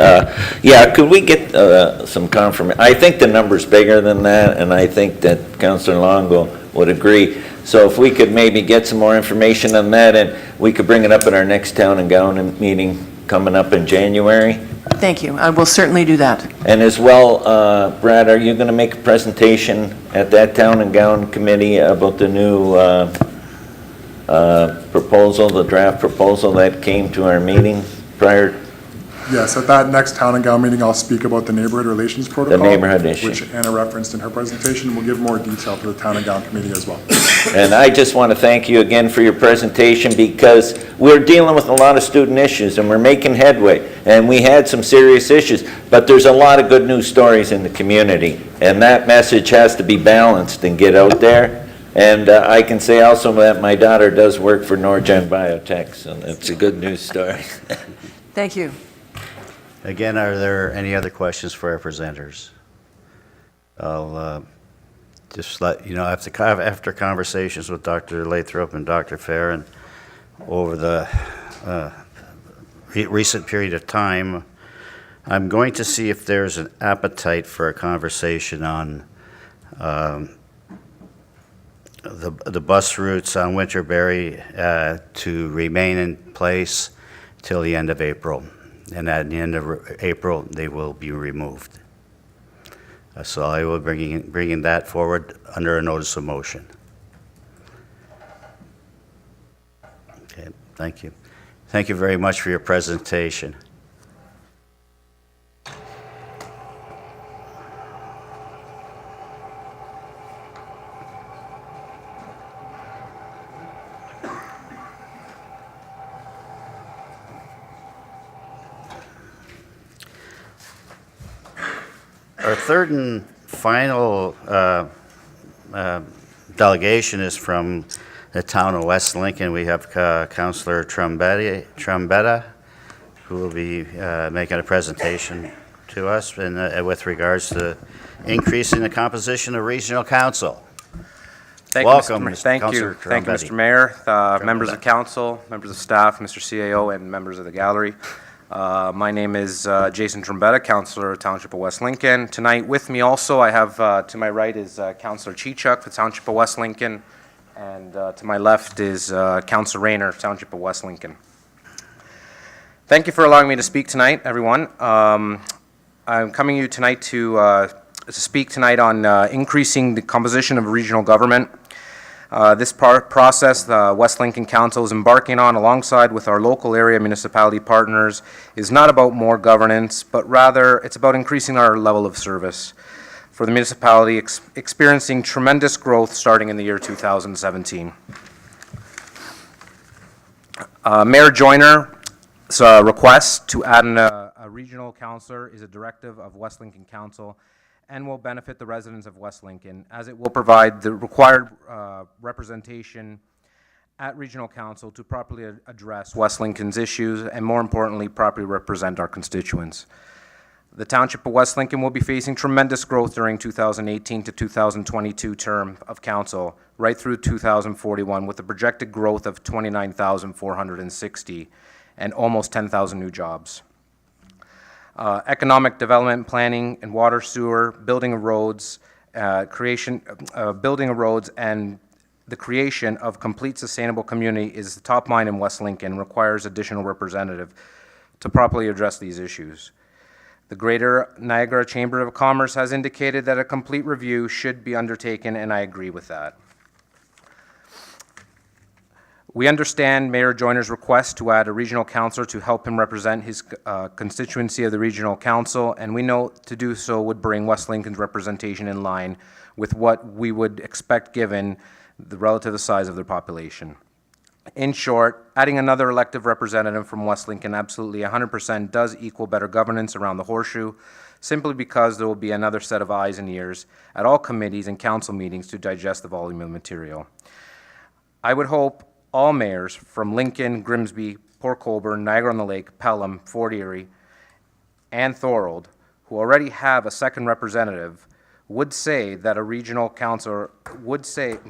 Speaker 6: Yeah, could we get some confirmation? I think the number's bigger than that, and I think that Councillor Longo would agree. So if we could maybe get some more information on that, and we could bring it up at our next Town and Gown meeting coming up in January.
Speaker 4: Thank you. I will certainly do that.
Speaker 6: And as well, Brad, are you going to make a presentation at that Town and Gown committee about the new proposal, the draft proposal that came to our meeting prior?
Speaker 5: Yes, at that next Town and Gown meeting, I'll speak about the neighborhood relations protocol.
Speaker 6: The neighborhood issue.
Speaker 5: Which Anna referenced in her presentation. We'll give more detail to the Town and Gown committee as well.
Speaker 6: And I just want to thank you again for your presentation, because we're dealing with a lot of student issues and we're making headway. And we had some serious issues, but there's a lot of good news stories in the community. And that message has to be balanced and get out there. And I can say also that my daughter does work for Norgen Biotech, so that's a good news story.
Speaker 4: Thank you.
Speaker 1: Again, are there any other questions for our presenters? I'll just let you know, after conversations with Dr. Lathrop and Dr. Farron over the recent period of time, I'm going to see if there's an appetite for a conversation on the bus routes on Winterberry to remain in place till the end of April. And at the end of April, they will be removed. So I will bringing that forward under a notice of motion. Okay, thank you. Thank you very much for your presentation. Our third and final delegation is from the town of West Lincoln. We have Councillor Trombetta, who will be making a presentation to us with regards to increasing the composition of regional council. Welcome,
Speaker 7: Thank you, Mr. Mayor, members of council, members of staff, Mr. CAO, and members of the gallery. My name is Jason Trombetta, Councillor, Township of West Lincoln. Tonight with me also, I have to my right is Councillor Chichuk, the Township of West Lincoln, and to my left is Councillor Rayner, Township of West Lincoln. Thank you for allowing me to speak tonight, everyone. I'm coming to you tonight to speak tonight on increasing the composition of regional government. This process the West Lincoln Council is embarking on alongside with our local area municipality partners is not about more governance, but rather it's about increasing our level of service for the municipality experiencing tremendous growth starting in the year 2017. Mayor Joyner's request to add a regional councillor is a directive of West Lincoln Council and will benefit the residents of West Lincoln, as it will provide the required representation at Regional Council to properly address West Lincoln's issues and, more importantly, properly represent our constituents. The Township of West Lincoln will be facing tremendous growth during 2018 to 2022 term of council, right through 2041, with a projected growth of 29,460 and almost 10,000 new jobs. Economic development, planning, and water, sewer, building of roads, and the creation of complete sustainable community is the top mind in West Lincoln, requires additional representative to properly address these issues. The Greater Niagara Chamber of Commerce has indicated that a complete review should be undertaken, and I agree with that. We understand Mayor Joyner's request to add a regional councillor to help him represent his constituency of the regional council, and we know to do so would bring West Lincoln's representation in line with what we would expect given the relative size of their population. In short, adding another elective representative from West Lincoln absolutely 100% does equal better governance around the horseshoe, simply because there will be another set of eyes and ears at all committees and council meetings to digest the volume of material. I would hope all mayors from Lincoln, Grimsby, Port Colborne, Niagara-on-the-Lake, Pelham, Fort Erie, and Thorold, who already have a second representative, would say that a regional councillor would say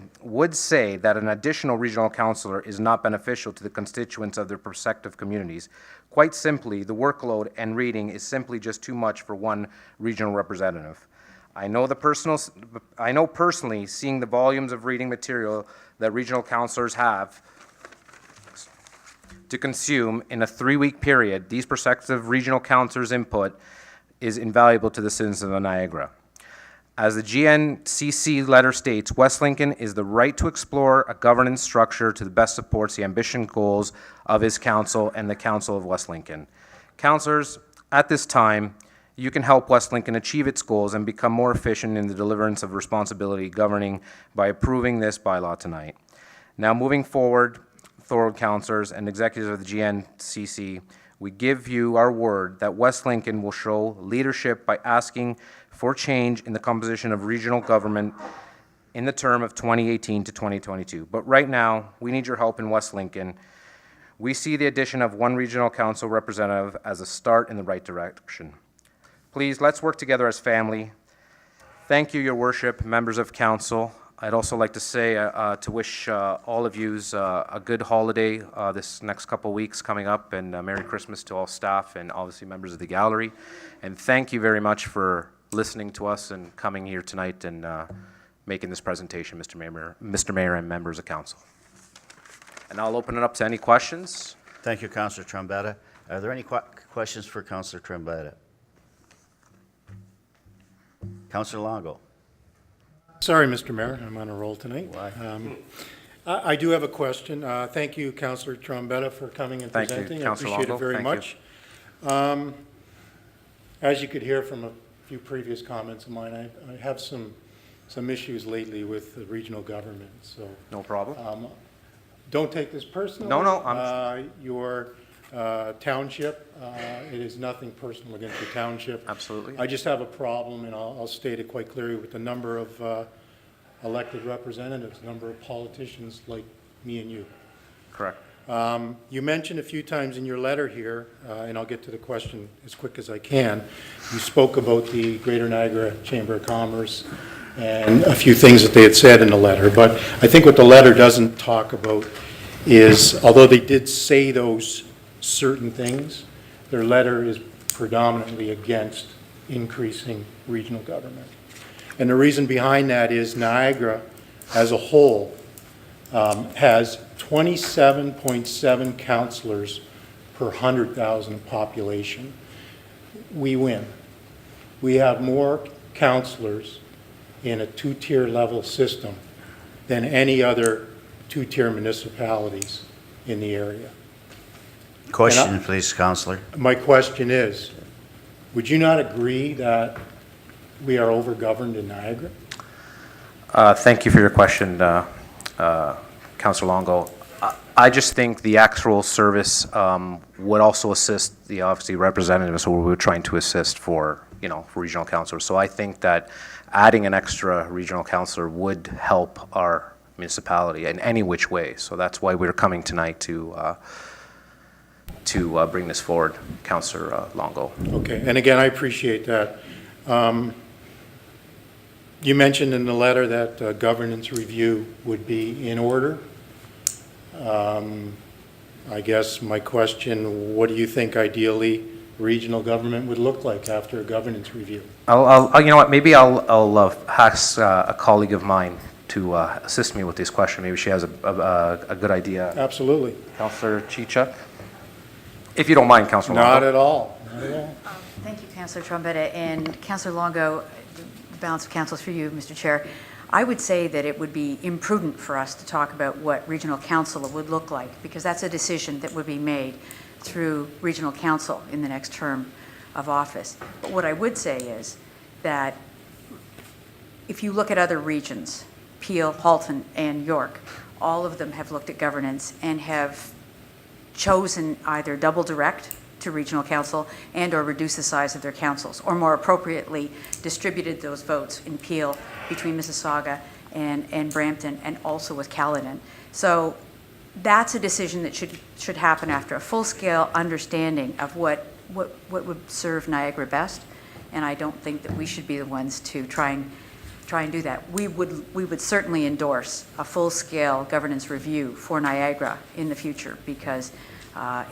Speaker 7: that an additional regional councillor is not beneficial to the constituents of their prospective communities. Quite simply, the workload and reading is simply just too much for one regional representative. I know personally, seeing the volumes of reading material that regional councillors have to consume in a 3-week period, these prospective regional councillors' input is invaluable to the citizens of Niagara. As the GNCC letter states, West Lincoln is the right to explore a governance structure to the best supports the ambition goals of his council and the Council of West Lincoln. Councillors, at this time, you can help West Lincoln achieve its goals and become more efficient in the deliverance of responsibility governing by approving this bylaw tonight. Now, moving forward, Thorold councillors and executives of the GNCC, we give you our word that West Lincoln will show leadership by asking for change in the composition of regional government in the term of 2018 to 2022. But right now, we need your help in West Lincoln. We see the addition of one regional council representative as a start in the right direction. Please, let's work together as family. Thank you, Your Worship, members of council. I'd also like to say, to wish all of you a good holiday this next couple weeks coming up, and Merry Christmas to all staff and obviously members of the gallery. And thank you very much for listening to us and coming here tonight and making this presentation, Mr. Mayor and members of council. And I'll open it up to any questions.
Speaker 1: Thank you, Councillor Trombetta. Are there any questions for Councillor Trombetta? Councillor Longo.
Speaker 3: Sorry, Mr. Mayor, I'm on a roll tonight.
Speaker 1: Why?
Speaker 3: I do have a question. Thank you, Councillor Trombetta, for coming and
Speaker 7: Thank you,
Speaker 3: presenting. I
Speaker 7: Councillor
Speaker 3: appreciate it
Speaker 7: Longo.
Speaker 3: very
Speaker 7: Thank
Speaker 3: much. As you could hear from a few previous comments of mine, I have some issues lately with the regional government, so
Speaker 7: No problem.
Speaker 3: don't take this personally.
Speaker 7: No,
Speaker 3: Your township, it is nothing personal against your township.
Speaker 7: Absolutely.
Speaker 3: I just have a problem, and I'll state it quite clearly, with the number of elected representatives, number of politicians like me and you.
Speaker 7: Correct.
Speaker 3: You mentioned a few times in your letter here, and I'll get to the question as quick as I can, you spoke about the Greater Niagara Chamber of Commerce and a few things that they had said in the letter. But I think what the letter doesn't talk about is, although they did say those certain things, their letter is predominantly against increasing regional government. And the reason behind that is Niagara as a whole has 27.7 councillors per 100,000 population. We win. We have more councillors in a two-tier level system than any other two-tier municipalities in the area.
Speaker 1: Question, please, Counselor.
Speaker 3: My question is, would you not agree that we are over-governed in Niagara?
Speaker 7: Thank you for your question, Councillor Longo. I just think the actual service would also assist the obviously representatives who we're trying to assist for, for regional councillors. So I think that adding an extra regional councillor would help our municipality in any which way. So that's why we're coming tonight to bring this forward, Councillor Longo.
Speaker 3: Okay, and again, I appreciate that. You mentioned in the letter that governance review would be in order. I guess my question, what do you think ideally regional government would look like after a governance review?
Speaker 7: You know what, maybe I'll ask a colleague of mine to assist me with this question. Maybe she has a good idea.
Speaker 3: Absolutely.
Speaker 7: Councillor Chichuk? If you don't mind, Councillor Longo.
Speaker 3: Not at all. Not at all.
Speaker 8: Thank you, Councillor Trombetta. And Councillor Longo, the balance of council is for you, Mr. Chair. I would say that it would be imprudent for us to talk about what regional council would look like, because that's a decision that would be made through regional council in the next term of office. But what I would say is that if you look at other regions, Peel, Halton, and York, all of them have looked at governance and have chosen either double direct to regional council and or reduce the size of their councils, or more appropriately distributed those votes in Peel between Mississauga and Brampton, and also with Caledon. So that's a decision that should happen after a full-scale understanding of what would serve Niagara best, and I don't think that we should be the ones to try and do that. We would certainly endorse a full-scale governance review for Niagara in the future, because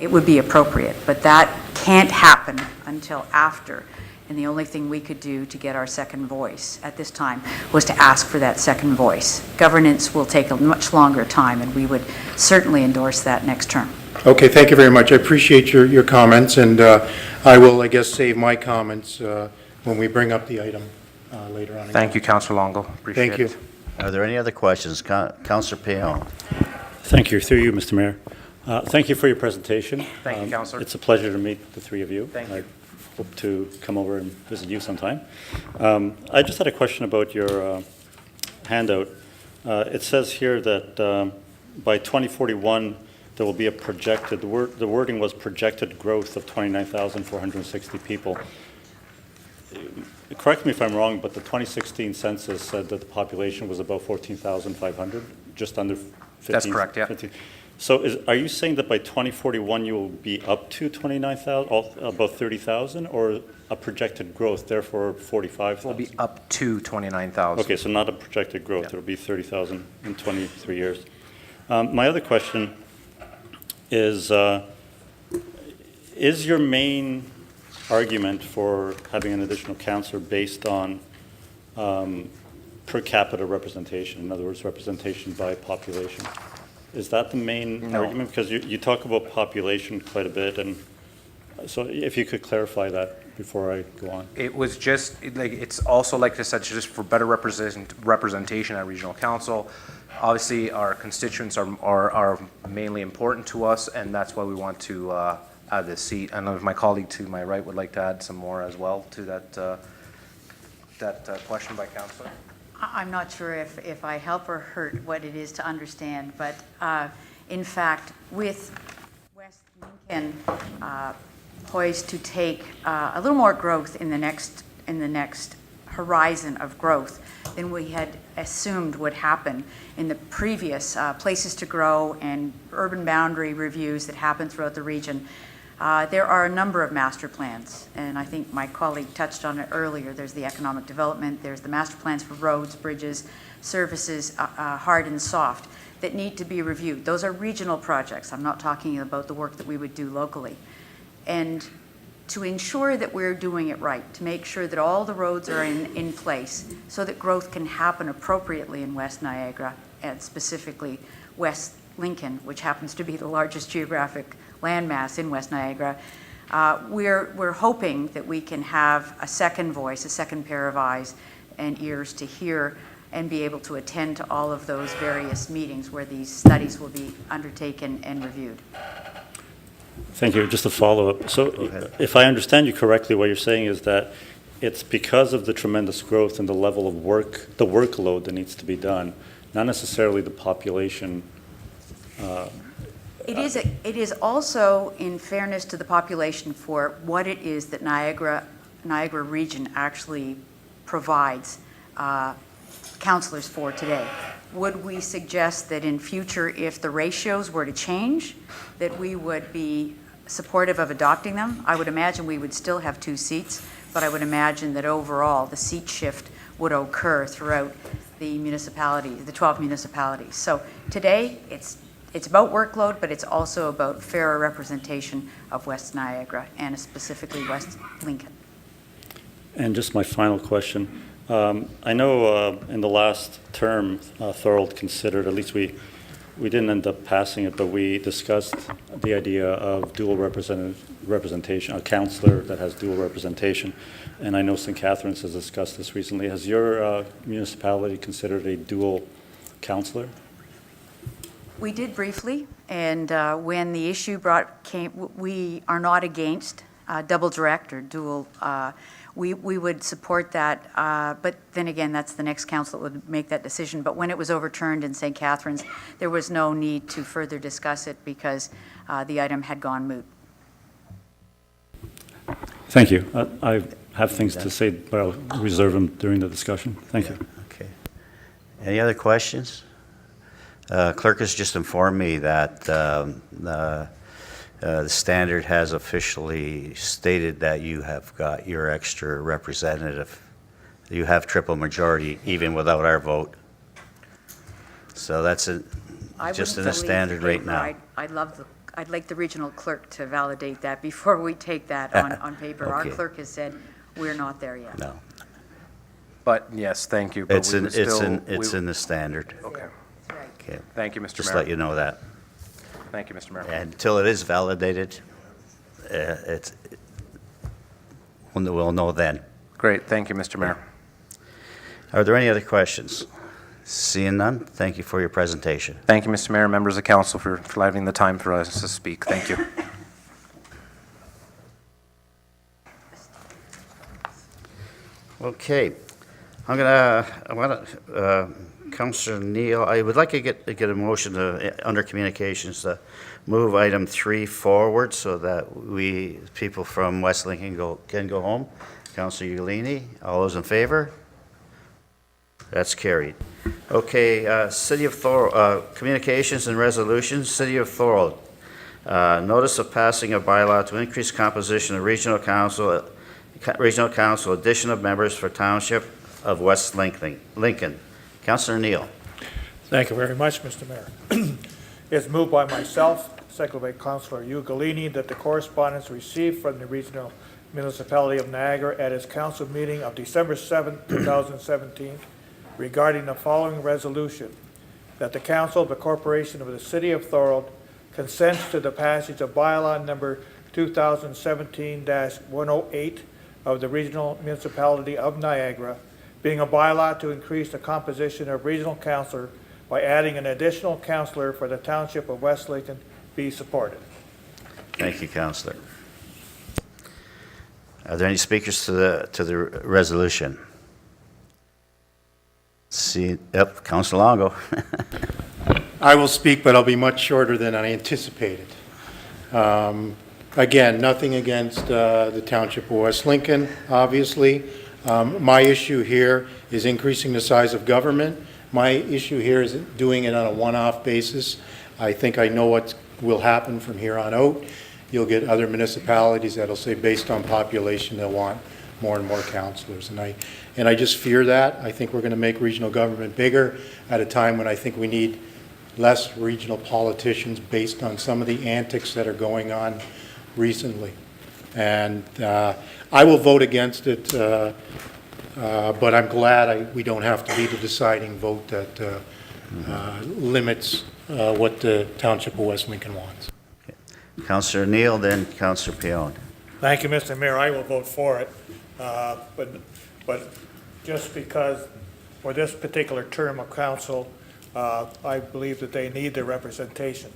Speaker 8: it would be appropriate, but that can't happen until after. And the only thing we could do to get our second voice at this time was to ask for that second voice. Governance will take a much longer time, and we would certainly endorse that next term.
Speaker 3: Okay, thank you very much. I appreciate your comments, and I will, I guess, save my comments when we bring up the item later on.
Speaker 7: Thank you, Councillor Longo. Appreciate
Speaker 3: Thank you.
Speaker 7: it.
Speaker 1: Are there any other questions? Councillor Payon.
Speaker 9: Thank you. Through you, Mr. Mayor. Thank you for your presentation.
Speaker 7: Thank you, Councillor.
Speaker 9: It's a pleasure to meet the three of you.
Speaker 7: Thank you.
Speaker 9: I hope to come over and visit you sometime. I just had a question about your handout. It says here that by 2041, there will be a projected, the wording was projected growth of 29,460 people. Correct me if I'm wrong, but the 2016 census said that the population was about 14,500, just under 15.
Speaker 7: That's correct, yeah.
Speaker 9: 15. So are you saying that by 2041 you will be up to 29,000, about 30,000, or a projected growth, therefore 45,000?
Speaker 7: We'll be up to 29,000.
Speaker 9: Okay, so not a projected growth.
Speaker 7: Yeah.
Speaker 9: It'll be 30,000 in 23 years. My other question is your main argument for having an additional councillor based on per capita representation, in other words, representation by population? Is that the main argument? Because you talk about population quite a bit, and so if you could clarify that before I go on.
Speaker 7: It was just, it's also, like I said, just for better representation at regional council. Obviously, our constituents are mainly important to us, and that's why we want to add this seat. I know if my colleague to my right would like to add some more as well to that question by councillor.
Speaker 8: I'm not sure if I help or hurt what it is to understand, but in fact, with West Lincoln poised to take a little more growth in the next horizon of growth than we had assumed would happen in the previous places to grow and urban boundary reviews that happen throughout the region. There are a number of master plans, and I think my colleague touched on it earlier. There's the economic development, there's the master plans for roads, bridges, services, hard and soft, that need to be reviewed. Those are regional projects. I'm not talking about the work that we would do locally. And to ensure that we're doing it right, to make sure that all the roads are in place so that growth can happen appropriately in West Niagara, and specifically West Lincoln, which happens to be the largest geographic landmass in West Niagara. We're hoping that we can have a second voice, a second pair of eyes and ears to hear and be able to attend to all of those various meetings where these studies will be undertaken and reviewed.
Speaker 9: Thank you. Just a follow-up. So if I understand you correctly, what you're saying is that it's because of the tremendous growth and the level of work, the workload that needs to be done, not necessarily the population.
Speaker 8: It is also in fairness to the population for what it is that Niagara region actually provides counselors for today. Would we suggest that in future, if the ratios were to change, that we would be supportive of adopting them? I would imagine we would still have 2 seats, but I would imagine that overall the seat shift would occur throughout the municipalities, the 12 municipalities. So today, it's about workload, but it's also about fairer representation of West Niagara and specifically West Lincoln.
Speaker 9: And just my final question. I know in the last term, Thorold considered, at least we didn't end up passing it, but we discussed the idea of dual representation, a counselor that has dual representation. And I know St. Catharines has discussed this recently. Has your municipality considered a dual counselor?
Speaker 8: We did briefly, and when the issue came, we are not against double direct or dual. We would support that, but then again, that's the next council that would make that decision. But when it was overturned in St. Catharines, there was no need to further discuss it because the item had gone moot.
Speaker 9: Thank you. I have things to say, but I'll reserve them during the discussion. Thank you.
Speaker 1: Okay. Any other questions? Clerk has just informed me that the standard has officially stated that you have got your extra representative. You have triple majority even without our vote. So that's just in the standard right now.
Speaker 8: I'd like the regional clerk to validate that before we take that on paper.
Speaker 1: Okay.
Speaker 8: Our clerk has said we're not there yet.
Speaker 1: No,
Speaker 7: But yes, thank you. But
Speaker 1: it's
Speaker 7: we
Speaker 1: in
Speaker 7: would still-
Speaker 1: it's in the standard.
Speaker 7: Okay.
Speaker 8: That's right.
Speaker 1: Okay.
Speaker 7: Thank you, Mr.
Speaker 1: Just
Speaker 7: Mayor.
Speaker 1: let you know that.
Speaker 7: Thank you, Mr. Mayor.
Speaker 1: Until it is validated, we'll know then.
Speaker 7: Great, thank you, Mr. Mayor.
Speaker 1: Are there any other questions? Seeing none, thank you for your presentation.
Speaker 7: Thank you, Mr. Mayor, members of council for having the time for us to speak. Thank you.
Speaker 1: Okay, Councillor Neal, I would like to get a motion under communications to move item 3 forward so that people from West Lincoln can go home. Councillor Uglini, all those in favor? That's carried. Okay, City of Thorold, communications and resolutions, City of Thorold. Notice of passing a bylaw to increase composition of regional council, addition of members for Township of West Lincoln. Councillor Neal.
Speaker 10: Thank you very much, Mr. Mayor. It's moved by myself, seconded by Councillor Ugalini, that the correspondence received from the Regional Municipality of Niagara at its council meeting of December 7, 2017, regarding the following resolution, that the Council of the Corporation of the City of Thorold consents to the passage of bylaw number 2017-108 of the Regional Municipality of Niagara, being a bylaw to increase the composition of regional council by adding an additional councillor for the Township of West Lincoln, be supported.
Speaker 1: Thank you, Councillor. Are there any speakers to the resolution? Yep, Councillor Longo.
Speaker 3: I will speak, but I'll be much shorter than I anticipated. Again, nothing against the Township of West Lincoln, obviously. My issue here is increasing the size of government. My issue here is doing it on a one-off basis. I think I know what will happen from here on out. You'll get other municipalities that'll say based on population they'll want more and more councillors. And I just fear that. I think we're going to make regional government bigger at a time when I think we need less regional politicians based on some of the antics that are going on recently. And I will vote against it, but I'm glad we don't have to be the deciding vote that limits what the Township of West Lincoln wants.
Speaker 1: Councillor Neal, then Councillor Pion.
Speaker 10: Thank you, Mr. Mayor. I will vote for it, but just because for this particular term of council, I believe that they need the representation.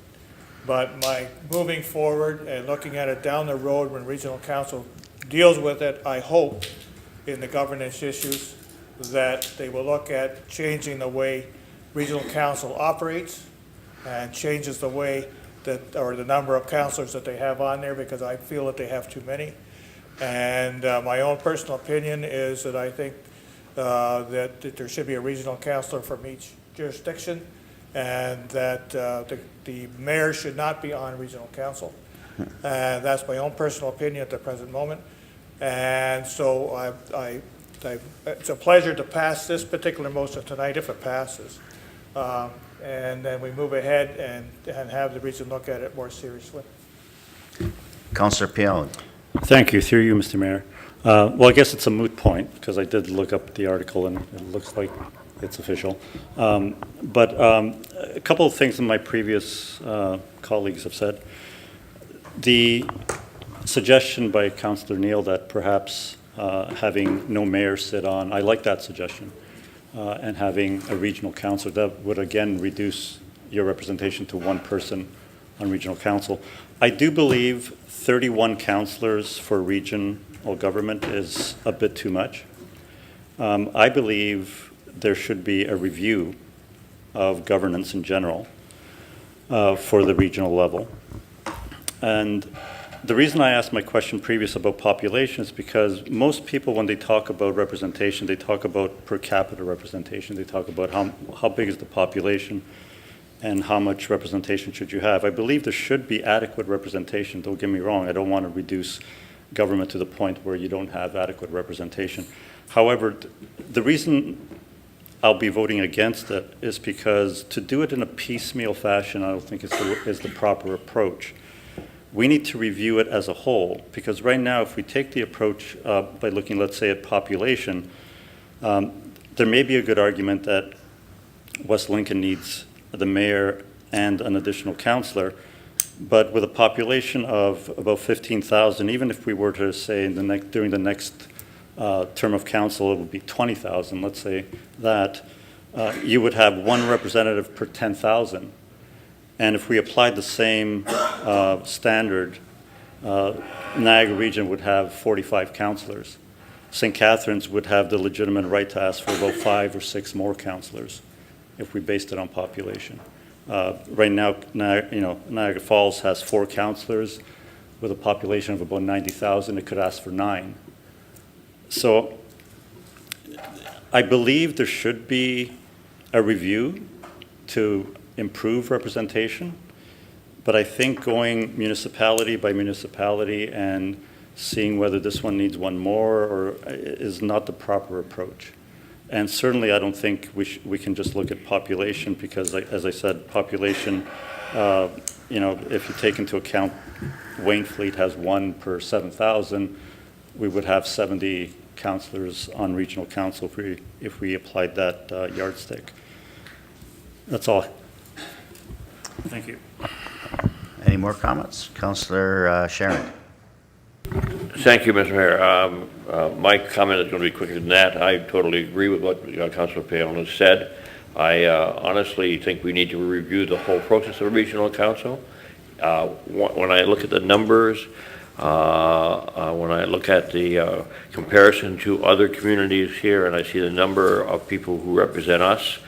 Speaker 10: But moving forward and looking at it down the road when regional council deals with it, I hope in the governance issues that they will look at changing the way regional council operates and changes the way that, or the number of councilors that they have on there, because I feel that they have too many. And my own personal opinion is that I think that there should be a regional councilor from each jurisdiction, and that the mayor should not be on regional council. And that's my own personal opinion at the present moment. And so it's a pleasure to pass this particular motion tonight, if it passes. And then we move ahead and have the region look at it more seriously.
Speaker 1: Councillor Pion.
Speaker 9: Thank you. Through you, Mr. Mayor. Well, I guess it's a moot point, because I did look up the article, and it looks like it's official. But a couple of things that my previous colleagues have said. The suggestion by Councillor Neal that perhaps having no mayor sit on, I like that suggestion, and having a regional council, that would again reduce your representation to one person on regional council. I do believe 31 councillors for regional government is a bit too much. I believe there should be a review of governance in general for the regional level. And the reason I asked my question previous about population is because most people, when they talk about representation, they talk about per capita representation. They talk about how big is the population and how much representation should you have. I believe there should be adequate representation. Don't get me wrong. I don't want to reduce government to the point where you don't have adequate representation. However, the reason I'll be voting against it is because to do it in a piecemeal fashion, I don't think is the proper approach. We need to review it as a whole, because right now, if we take the approach by looking, let's say, at population, there may be a good argument that West Lincoln needs the mayor and an additional councillor, but with a population of about 15,000, even if we were to say during the next term of council, it would be 20,000, let's say that, you would have one representative per 10,000. And if we applied the same standard, Niagara Region would have 45 councillors. St. Catharines would have the legitimate right to ask for about 5 or 6 more councillors if we based it on population. Right now, Niagara Falls has 4 councillors with a population of about 90,000. It could ask for 9. So I believe there should be a review to improve representation, but I think going municipality by municipality and seeing whether this one needs one more or is not the proper approach. And certainly I don't think we can just look at population, because as I said, population, if you take into account Waynfleet has 1 per 7,000, we would have 70 councillors on regional council if we applied that yardstick. That's all. Thank you.
Speaker 1: Any more comments? Councillor Sharon.
Speaker 11: Thank you, Mr. Mayor. My comment is going to be quicker than that. I totally agree with what Councilor Payon has said. I honestly think we need to review the whole process of a regional council. When I look at the numbers, when I look at the comparison to other communities here, and I see the number of people who represent us,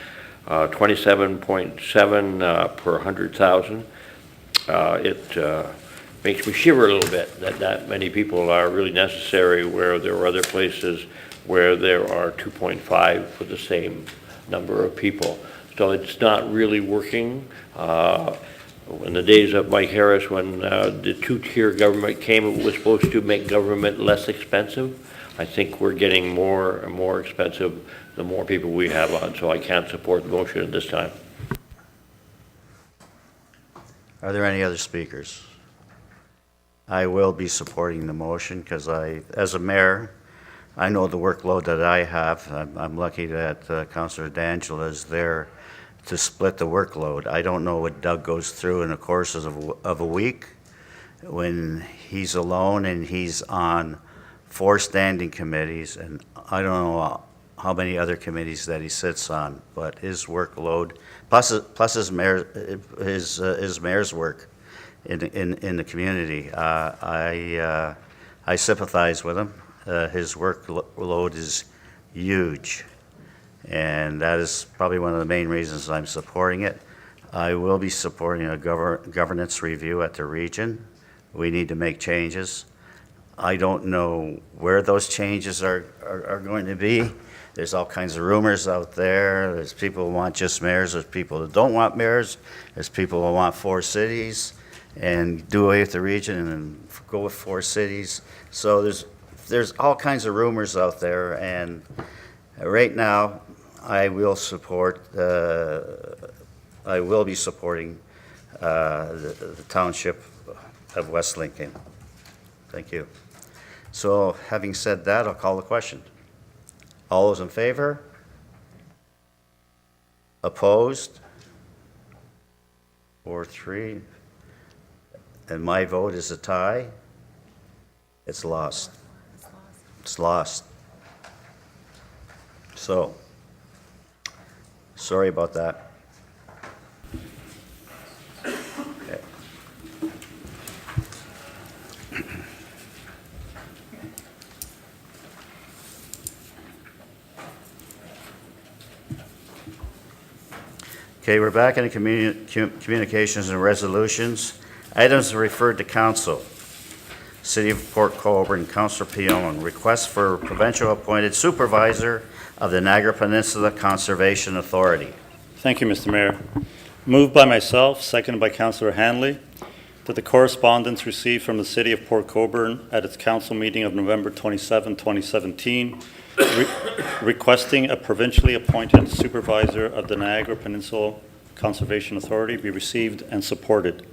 Speaker 11: 27.7 per 100,000. It makes me shiver a little bit that many people are really necessary, where there are other places where there are 2.5 for the same number of people. So it's not really working. In the days of Mike Harris, when the two-tier government came, it was supposed to make government less expensive. I think we're getting more and more expensive the more people we have on, so I can't support the motion at this time.
Speaker 1: Are there any other speakers? I will be supporting the motion because as a mayor, I know the workload that I have. I'm lucky that Councillor D'Angelo is there to split the workload. I don't know what Doug goes through in the course of a week when he's alone and he's on 4 standing committees, and I don't know how many other committees that he sits on, but his workload, plus his mayor's work in the community. I sympathize with him. His workload is huge, and that is probably one of the main reasons I'm supporting it. I will be supporting a governance review at the region. We need to make changes. I don't know where those changes are going to be. There's all kinds of rumors out there. There's people who want just mayors. There's people that don't want mayors. There's people who want 4 cities and do away with the region and then go with 4 cities. So there's all kinds of rumors out there, and right now I will be supporting the township of West Lincoln. Thank you. So having said that, I'll call the question. All those in favor? Opposed? 4-3. And my vote is a tie. It's lost. It's lost. So, sorry about that. Okay. Okay, we're back in communications and resolutions. Items referred to council. City of Port Colborne, Councillor Pion, request for provincial appointed supervisor of the Niagara Peninsula Conservation Authority.
Speaker 9: Thank you, Mr. Mayor. Moved by myself, seconded by Councillor Hanley, that the correspondence received from the City of Port Colborne at its council meeting of November 27, 2017, requesting a provincially appointed supervisor of the Niagara Peninsula Conservation Authority be received and supported.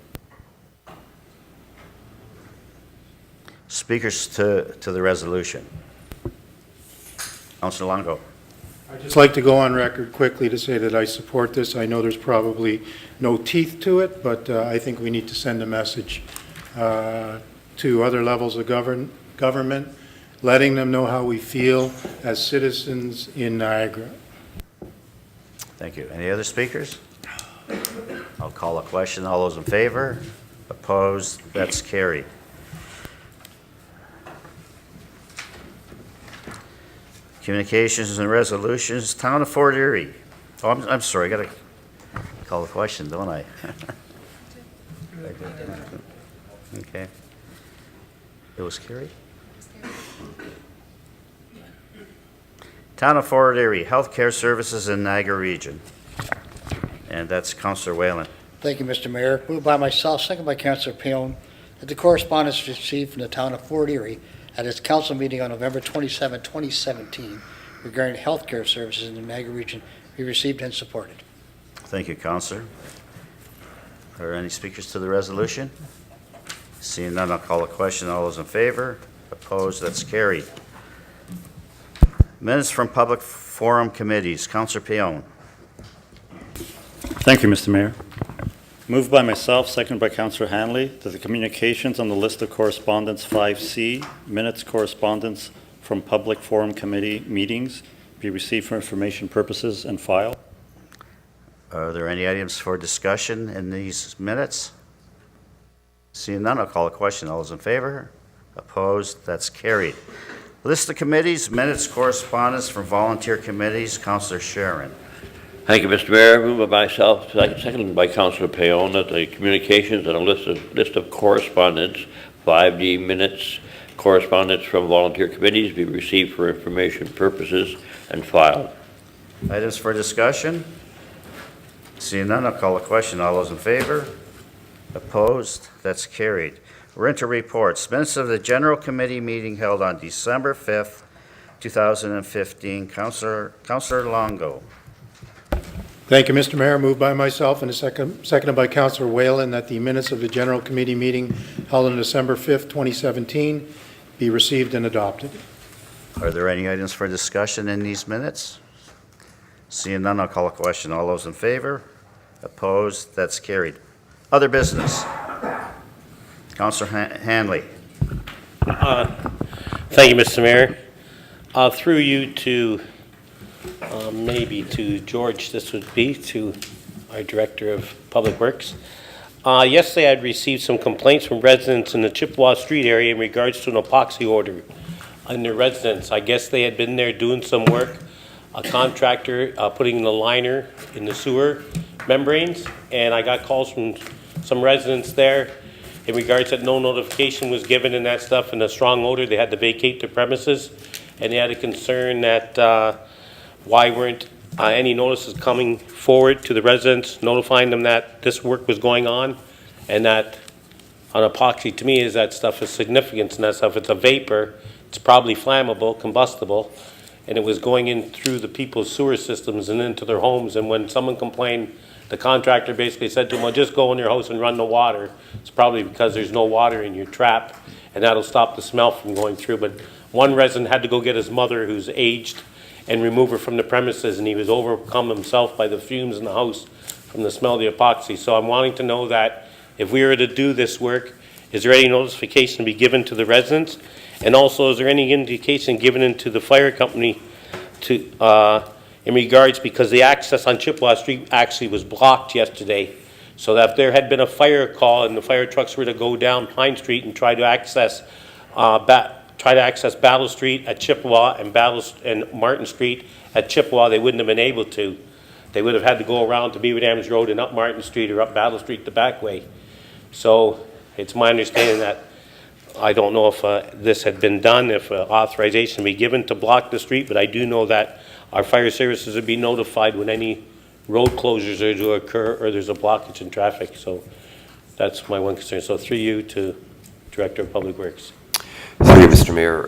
Speaker 1: Speakers to the resolution. Councillor Longo.
Speaker 3: I'd just like to go on record quickly to say that I support this. I know there's probably no teeth to it, but I think we need to send a message to other levels of government, letting them know how we feel as citizens in Niagara.
Speaker 1: Thank you. Any other speakers? I'll call a question. All those in favor? Opposed? That's carried. Communications and resolutions, Town of Fort Erie. Oh, I'm sorry, I got to call a question, don't I? Okay. It was carried? Town of Fort Erie, Healthcare Services in Niagara Region. And that's Councillor Whalen.
Speaker 12: Thank you, Mr. Mayor. Moved by myself, second by Councillor Pion, that the correspondence received from the Town of Fort Erie at its council meeting on November 27, 2017, regarding healthcare services in the Niagara region be received and supported.
Speaker 1: Thank you, Councillor. Are there any speakers to the resolution? Seeing none, I'll call a question. All those in favor? Opposed? That's carried. Minutes from public forum committees. Councillor Pion.
Speaker 9: Thank you, Mr. Mayor. Moved by myself, seconded by Councillor Hanley, that the communications on the list of correspondence 5C, minutes correspondence from public forum committee meetings, be received for information purposes and filed.
Speaker 1: Are there any items for discussion in these minutes? Seeing none, I'll call a question. All those in favor? Opposed? That's carried. List of committees, minutes correspondence from volunteer committees. Councillor Sharon.
Speaker 11: Thank you, Mr. Mayor. Moved by myself, seconded by Councillor Payon, that the communications and a list of correspondence, 5D minutes, correspondence from volunteer committees be received for information purposes and filed.
Speaker 1: Items for discussion? Seeing none, I'll call a question. All those in favor? Opposed? That's carried. We're into reports. Minutes of the General Committee meeting held on December 5th, 2015. Councillor Longo.
Speaker 3: Thank you, Mr. Mayor. Moved by myself and seconded by Councillor Whalen that the minutes of the General Committee meeting held on December 5th, 2017 be received and adopted.
Speaker 1: Are there any items for discussion in these minutes? Seeing none, I'll call a question. All those in favor? Opposed? That's carried. Other business. Councillor Hanley.
Speaker 13: Thank you, Mr. Mayor. Through you to, maybe to George, this would be, to our Director of Public Works. Yesterday, I'd received some complaints from residents in the Chippewa Street area in regards to an epoxy order on their residence. I guess they had been there doing some work, a contractor putting the liner in the sewer membranes, and I got calls from some residents there in regards that no notification was given and that stuff, and a strong odor. They had to vacate the premises, and they had a concern that why weren't any notices coming forward to the residents notifying them that this work was going on, and that on epoxy, to me, is that stuff is significant, and that stuff, it's a vapor, it's probably flammable, combustible, and it was going in through the people's sewer systems and into their homes. And when someone complained, the contractor basically said to them, well, just go in your house and run the water. It's probably because there's no water in your trap, and that'll stop the smell from going through. But one resident had to go get his mother, who's aged, and remove her from the premises, and he was overcome himself by the fumes in the house from the smell of the epoxy. So I'm wanting to know that if we were to do this work, is there any notification to be given to the residents? And also, is there any indication given into the fire company to in regards, because the access on Chippewa Street actually was blocked yesterday, so that if there had been a fire call and the fire trucks were to go down Pine Street and try to access Battle Street at Chippewa and Martin Street at Chippewa, they wouldn't have been able to. They would have had to go around to Beaver Dams Road and up Martin Street or up Battle Street the back way. So it's my understanding that, I don't know if this had been done, if authorization be given to block the street, but I do know that our fire services would be notified when any road closures are to occur or there's a blockage in traffic. So that's my one concern. So through you to Director of Public Works.
Speaker 14: Through you, Mr. Mayor.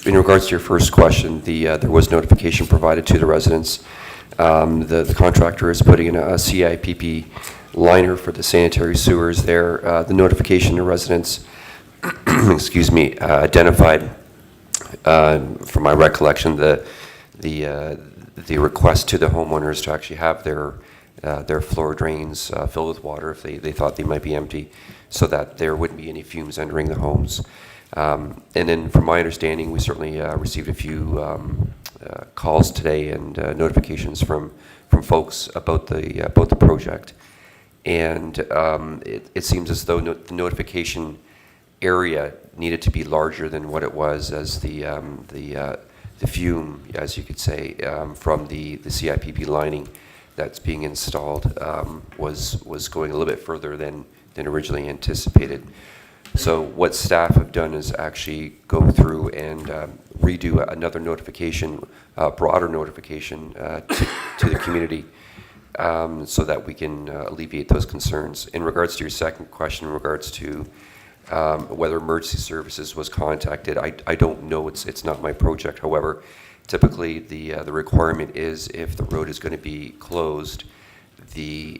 Speaker 14: In regards to your first question, there was notification provided to the residents. The contractor is putting in a CIPP liner for the sanitary sewers there. The notification to residents, excuse me, identified, from my recollection, the request to the homeowners to actually have their floor drains filled with water if they thought they might be empty, so that there wouldn't be any fumes entering the homes. And then from my understanding, we certainly received a few calls today and notifications from folks about the project. And it seems as though the notification area needed to be larger than what it was, as the fume, as you could say, from the CIPP lining that's being installed was going a little bit further than originally anticipated. So what staff have done is actually go through and redo another notification, broader notification to the community, so that we can alleviate those concerns. In regards to your second question, in regards to whether emergency services was contacted, I don't know. It's not my project. However, typically the requirement is, if the road is going to be closed, the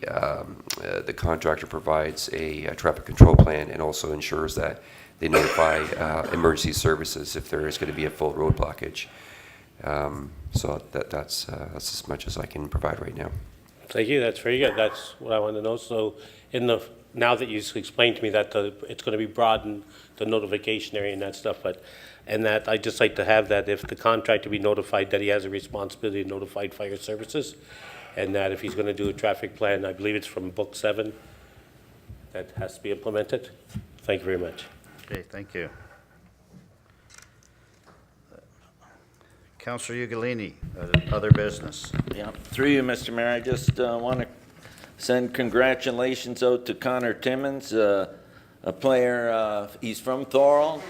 Speaker 14: contractor provides a traffic control plan and also ensures that they notify emergency services if there is going to be a full road blockage. So that's as much as I can provide right now.
Speaker 13: Thank you. That's very good. That's what I wanted to know. So now that you explained to me that it's going to be broadened, the notification area and that stuff, and that I'd just like to have that if the contractor be notified that he has a responsibility to notify fire services, and that if he's going to do a traffic plan, I believe it's from Book 7, that has to be implemented. Thank you very much.
Speaker 1: Okay, thank you. Councillor Ugolini, other business.
Speaker 6: Yeah, through you, Mr. Mayor, I just want to send congratulations out to Connor Timmins, a player, he's from Thorold,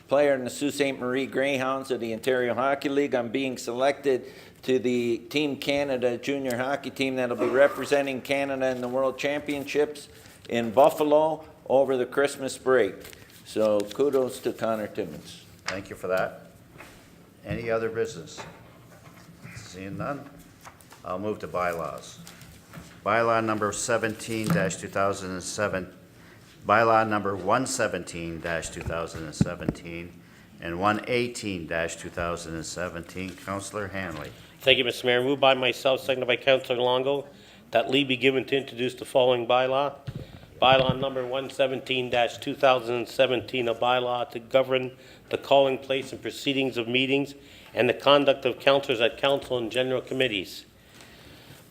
Speaker 6: player in the Sault Ste. Marie Greyhounds of the Ontario Hockey League. I'm being selected to the Team Canada junior hockey team that'll be representing Canada in the World Championships in Buffalo over the Christmas break. So kudos to Connor Timmins.
Speaker 1: Thank you for that. Any other business? Seeing none, I'll move to bylaws. Bylaw number 17-2007, bylaw number 117-2017, and 118-2017. Councillor Hanley.
Speaker 13: Thank you, Mr. Mayor. Moved by myself, seconded by Councillor Longo, that leave be given to introduce the following bylaw. Bylaw number 117-2017, a bylaw to govern the calling place and proceedings of meetings and the conduct of councillors at council and general committees.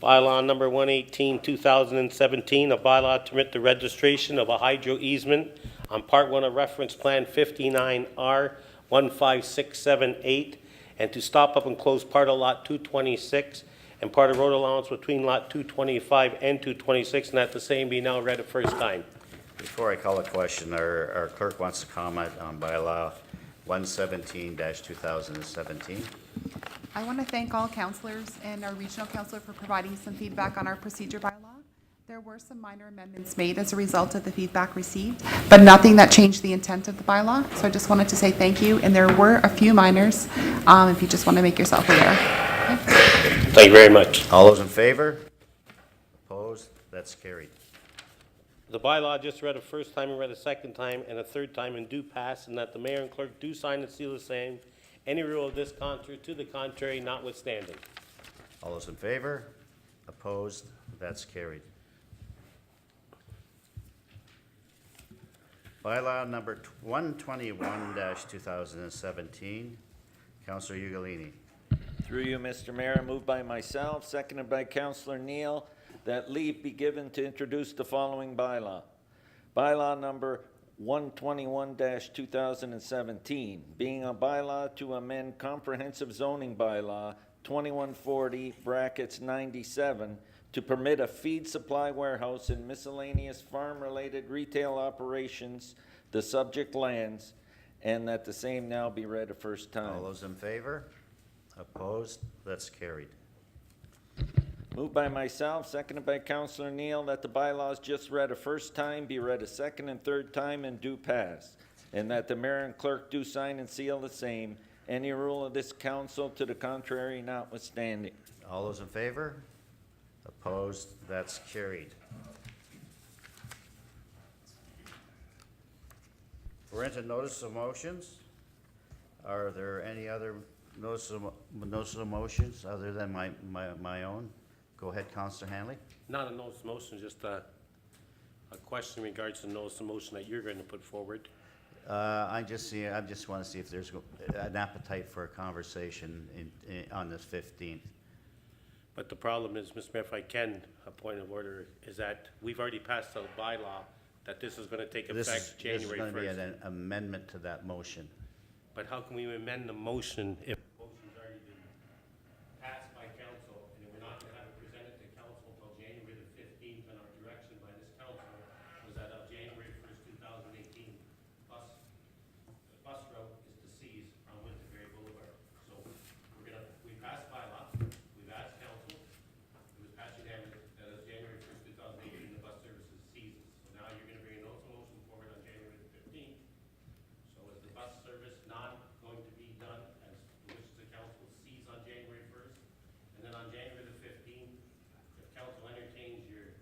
Speaker 13: Bylaw number 118-2017, a bylaw to permit the registration of a hydro easement on Part 1 of Reference Plan 59R15678, and to stop up and close part of Lot 226 and part of road allowance between Lot 225 and 226, and that the same be now read a first time.
Speaker 1: Before I call a question, our clerk wants to comment on bylaw 117-2017.
Speaker 15: I want to thank all councillors and our regional councillor for providing some feedback on our procedure bylaw. There were some minor amendments made as a result of the feedback received, but nothing that changed the intent of the bylaw. So I just wanted to say thank you, and there were a few minors, if you just want to make yourself aware. Okay.
Speaker 13: Thank you very much.
Speaker 1: All those in favor? Opposed? That's carried.
Speaker 13: The bylaw just read a first time and read a second time and a third time and do pass, and that the mayor and clerk do sign and seal the same. Any rule of this contrary to the contrary notwithstanding.
Speaker 1: All those in favor? Opposed? That's carried. Bylaw number 121-2017. Councillor Ugolini.
Speaker 6: Through you, Mr. Mayor, moved by myself, seconded by Councillor Neal, that leave be given to introduce the following bylaw. Bylaw number 121-2017, being a bylaw to amend comprehensive zoning bylaw 2140-97 to permit a feed supply warehouse and miscellaneous farm-related retail operations, the subject lands, and that the same now be read a first time.
Speaker 1: All those in favor? Opposed? That's carried.
Speaker 6: Moved by myself, seconded by Councillor Neal, that the bylaws just read a first time be read a second and third time and do pass, and that the mayor and clerk do sign and seal the same, any rule of this council to the contrary notwithstanding.
Speaker 1: All those in favor? Opposed? That's carried. We're into notice of motions. Are there any other notice of motions other than my own? Go ahead, Councillor Hanley.
Speaker 13: Not a notice of motion, just a question in regards to the notice of motion that you're going to put forward.
Speaker 1: I just want to see if there's an appetite for a conversation on this 15th.
Speaker 13: But the problem is, Mr. Mayor, if I can, a point of order, is that we've already passed a bylaw that this is going to take effect January 1st.
Speaker 1: This is going to be an amendment to that motion.
Speaker 13: But how can we amend the motion if the motion's already been passed by council, and we're not going to have it presented to council until January the 15th, and our direction by this council was that of January 1st, 2018, the bus route is to cease on Winterberry Boulevard. So we passed bylaw, we've asked council, it was passed unanimously that as January 1st, 2018, the bus services ceases. So now you're going to bring a notice of motion forward on January the 15th. So is the bus service not going to be done as which the council sees on January 1st? And then on January the 15th, if council entertains your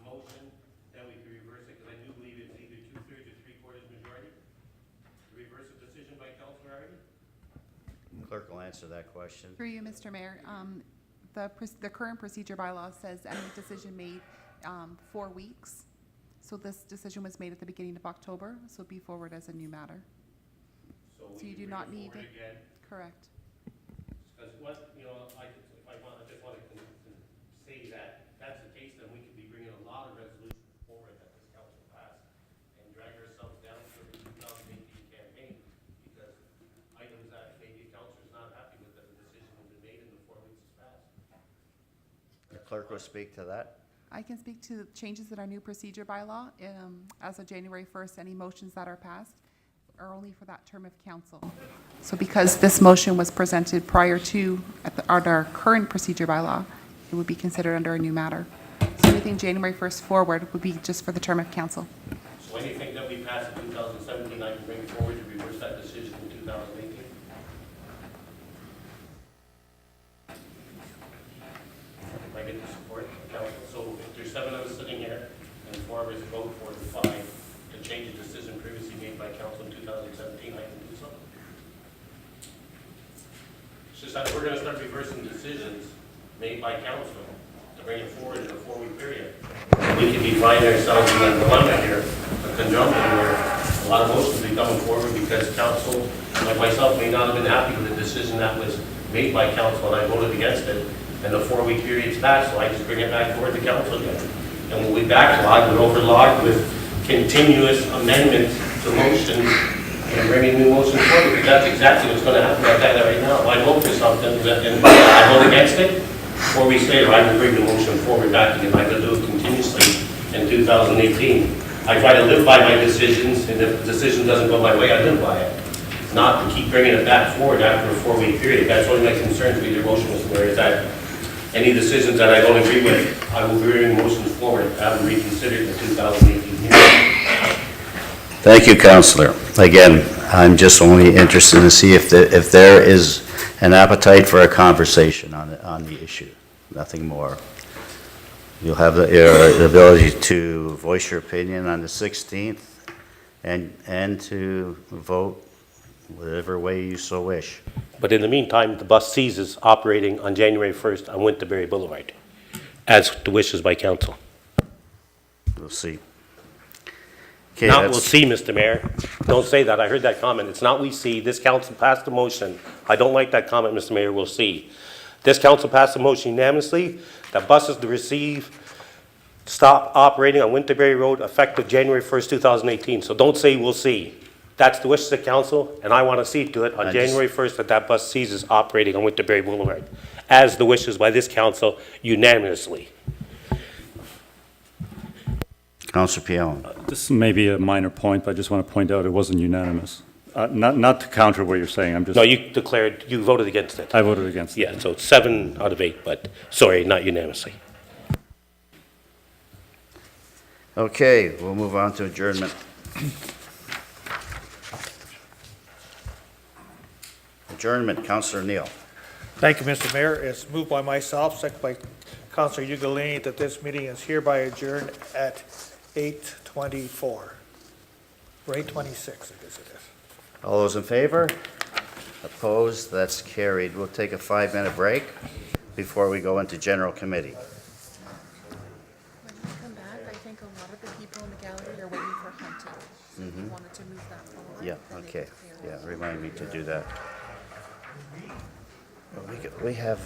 Speaker 13: motion, then we can reverse it, because I do believe it's either 2/3 or 3/4 majority to reverse a decision by council already.
Speaker 1: Clerk will answer that question.
Speaker 15: Through you, Mr. Mayor, the current procedure bylaw says any decision made 4 weeks. So this decision was made at the beginning of October, so be forward as a new matter.
Speaker 13: So
Speaker 15: you do not need it.
Speaker 13: Again,
Speaker 15: Correct.
Speaker 13: because what, if I just want to say that if that's the case, then we could be bringing a lot of resolutions forward that this council passed and drag ourselves down to the 2018 campaign, because items that maybe a councilor's not happy with, that the decision has been made and the 4 weeks has passed.
Speaker 1: The clerk will speak to that.
Speaker 15: I can speak to the changes in our new procedure bylaw. As of January 1st, any motions that are passed are only for that term of council. So because this motion was presented prior to our current procedure bylaw, it would be considered under a new matter. So anything January 1st forward would be just for the term of council.
Speaker 13: So anything that we pass in 2017, I can bring forward to reverse that decision in 2018? however is vote for the 5 to change a decision previously made by council in 2017, I can do so. It's just that we're going to start reversing decisions made by council to bring it forward in a 4-week period. We could be finding ourselves in a dilemma here, a conundrum where a lot of motions be coming forward because council, like myself, may not have been happy with the decision that was made by council and I voted against it. And the 4-week period's passed, so I just bring it back forward to council again. And when we backlog, we overlog with continuous amendments to motions and bringing new motions forward. Because that's exactly what's going to happen. I'll tell you that right now. If I vote for something and I vote against it, 4 weeks later, I will bring the motion forward back again. I will do it continuously in 2018. I try to live by my decisions, and if the decision doesn't go my way, I live by it. Not to keep bringing it back forward after a 4-week period. That's one of my concerns with your motion, Mr. Mayor, is that any decisions that I don't agree with, I will bring motions forward, have them reconsidered in the 2018 hearing.
Speaker 1: Thank you, Councillor. Again, I'm just only interested to see if there is an appetite for a conversation on the issue, nothing more. You'll have the ability to voice your opinion on the 16th and to vote whatever way you so wish.
Speaker 13: But in the meantime, the bus ceases operating on January 1st on Winterberry Boulevard, as the wishes by council.
Speaker 1: We'll see. Okay,
Speaker 13: Not we'll see, Mr. Mayor. Don't say that. I heard that comment. It's not we see. This council passed the motion. I don't like that comment, Mr. Mayor. We'll see. This council passed the motion unanimously that buses to receive stop operating on Winterberry Road effective January 1st, 2018. So don't say we'll see. That's the wishes of council, and I want to see to it on January 1st that bus ceases operating on Winterberry Boulevard, as the wishes by this council unanimously.
Speaker 1: Councillor Pion.
Speaker 9: This may be a minor point, but I just want to point out it wasn't unanimous. Not to counter what you're saying, I'm just...
Speaker 13: No, you declared, you voted against it.
Speaker 9: I voted against it.
Speaker 13: Yeah, so it's 7 out of 8, but sorry, not unanimously.
Speaker 1: Okay, we'll move on to adjournment. Adjournment, Councillor Neal.
Speaker 10: Thank you, Mr. Mayor. It's moved by myself, second by Councilor Ugolini, that this meeting is hereby adjourned at 8:24. Or 8:26, I guess it is.
Speaker 1: All those in favor? Opposed? That's carried. We'll take a 5-minute break before we go into general committee.
Speaker 15: When you come back, I think a lot of the people in the gallery are waiting for hunting. So if you wanted to move that forward.
Speaker 1: Yeah,
Speaker 15: then they
Speaker 1: okay.
Speaker 15: could hear.
Speaker 1: Yeah, remind me to do that. We have...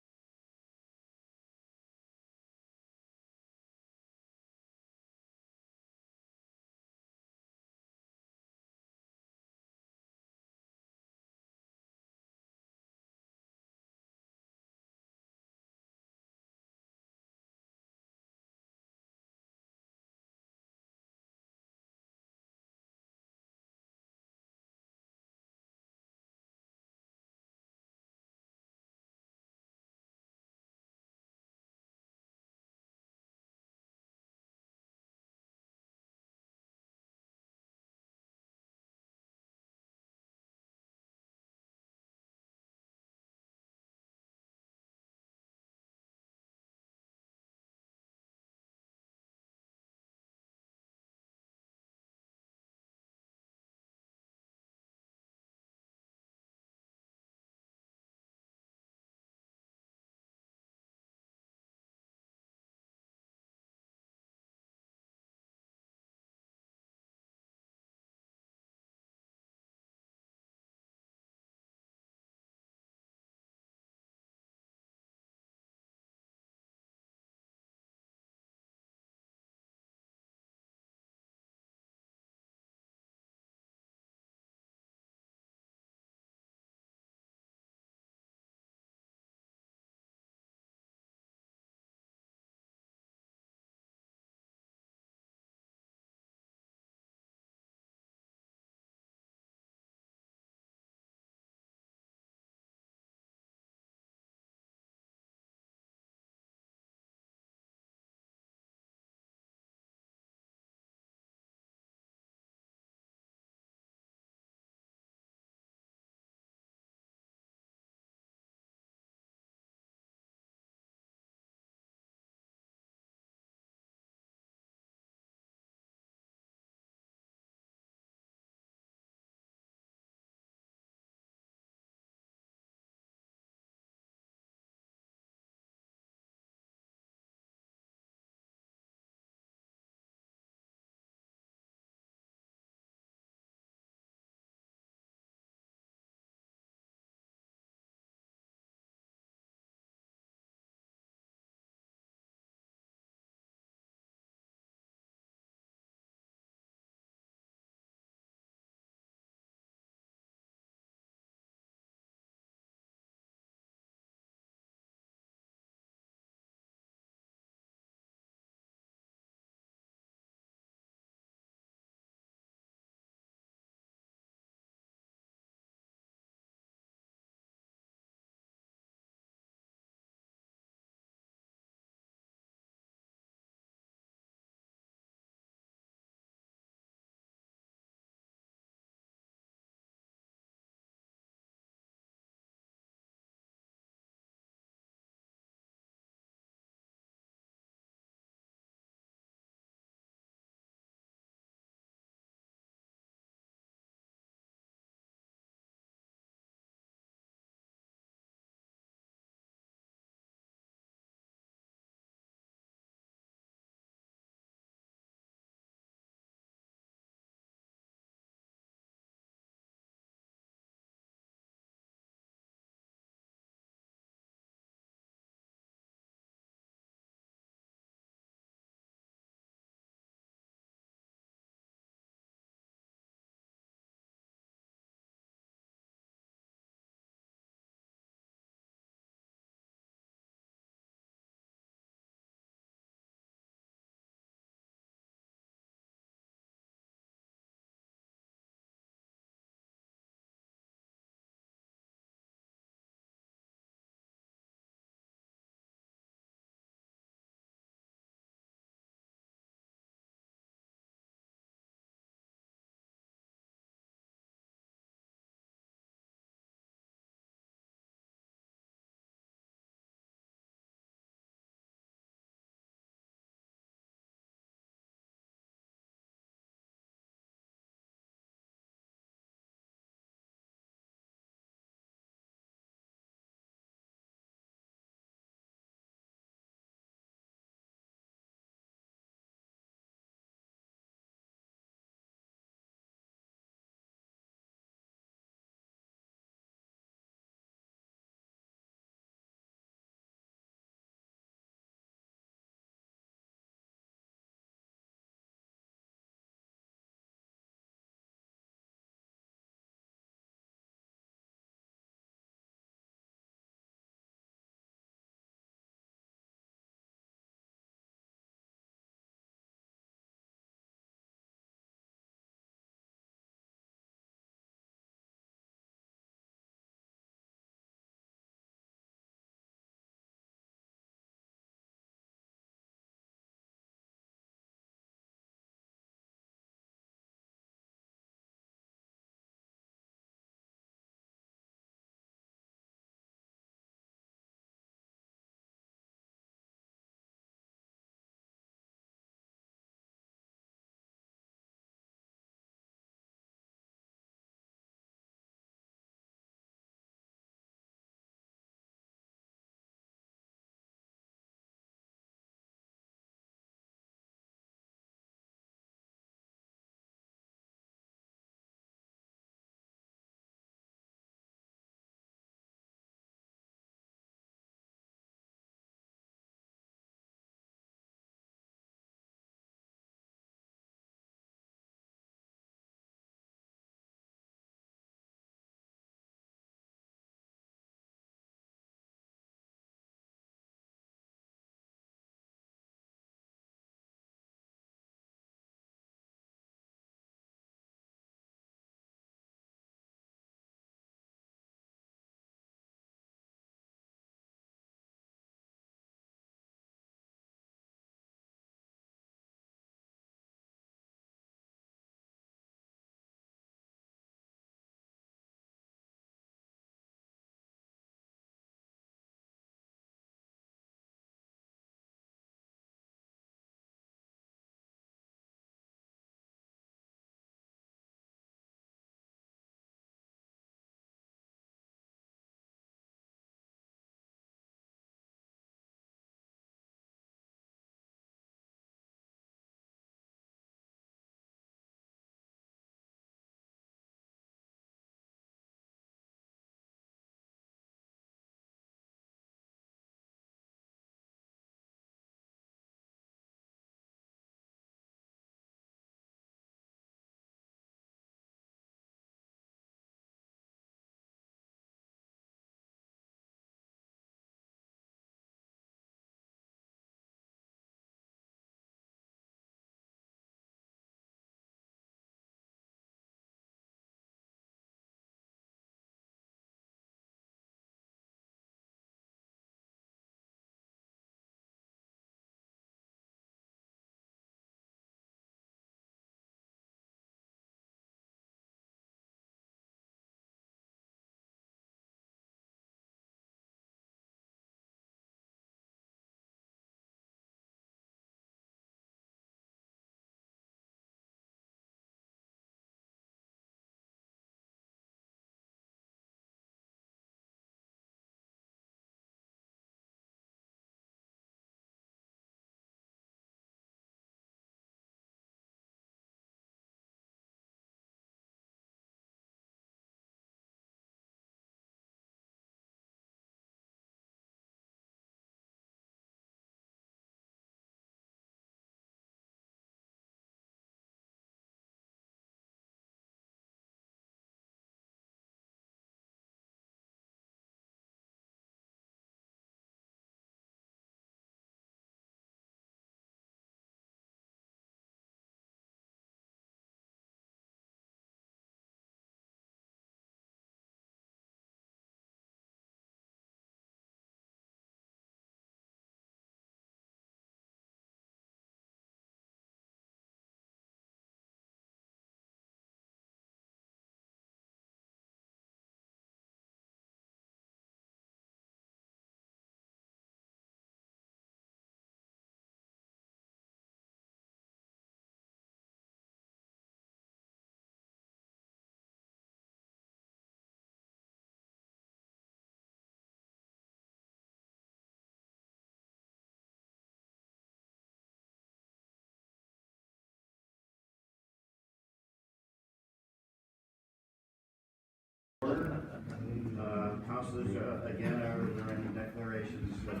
Speaker 1: Councilors, again, are there any declarations of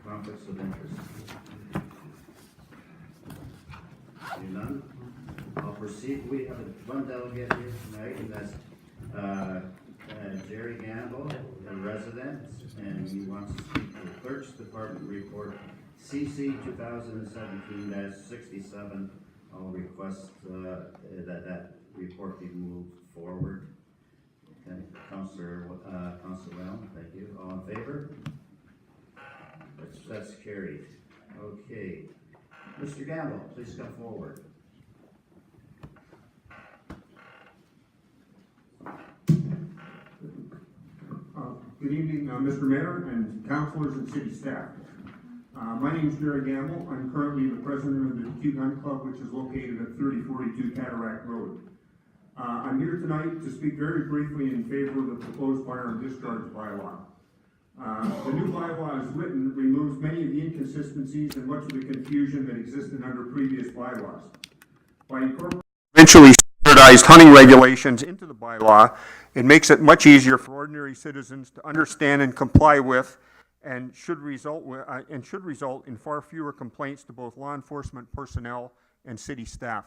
Speaker 1: conflicts of interest? Seeing none, I'll proceed. We have one delegate here tonight, and that's Jerry Gamble, a resident, and he wants to speak to the Clerk's Department report, CC 2017-67. I'll request that report be moved forward. Okay, Councilor Whelm, thank you. All in favor? That's carried. Okay. Mr. Gamble, please come forward.
Speaker 16: Good evening, Mr. Mayor and councilors and city staff. My name is Jerry Gamble. I'm currently the president of the Q Gun Club, which is located at 3042 Cataract Road. I'm here tonight to speak very briefly in favor of the proposed firearm discharge bylaw. The new bylaw, as written, removes many of the inconsistencies and much of the confusion that existed under previous bylaws. By incorporating eventually standardized hunting regulations into the bylaw, it makes it much easier for ordinary citizens to understand and comply with, and should result in far fewer complaints to both law enforcement personnel and city staff.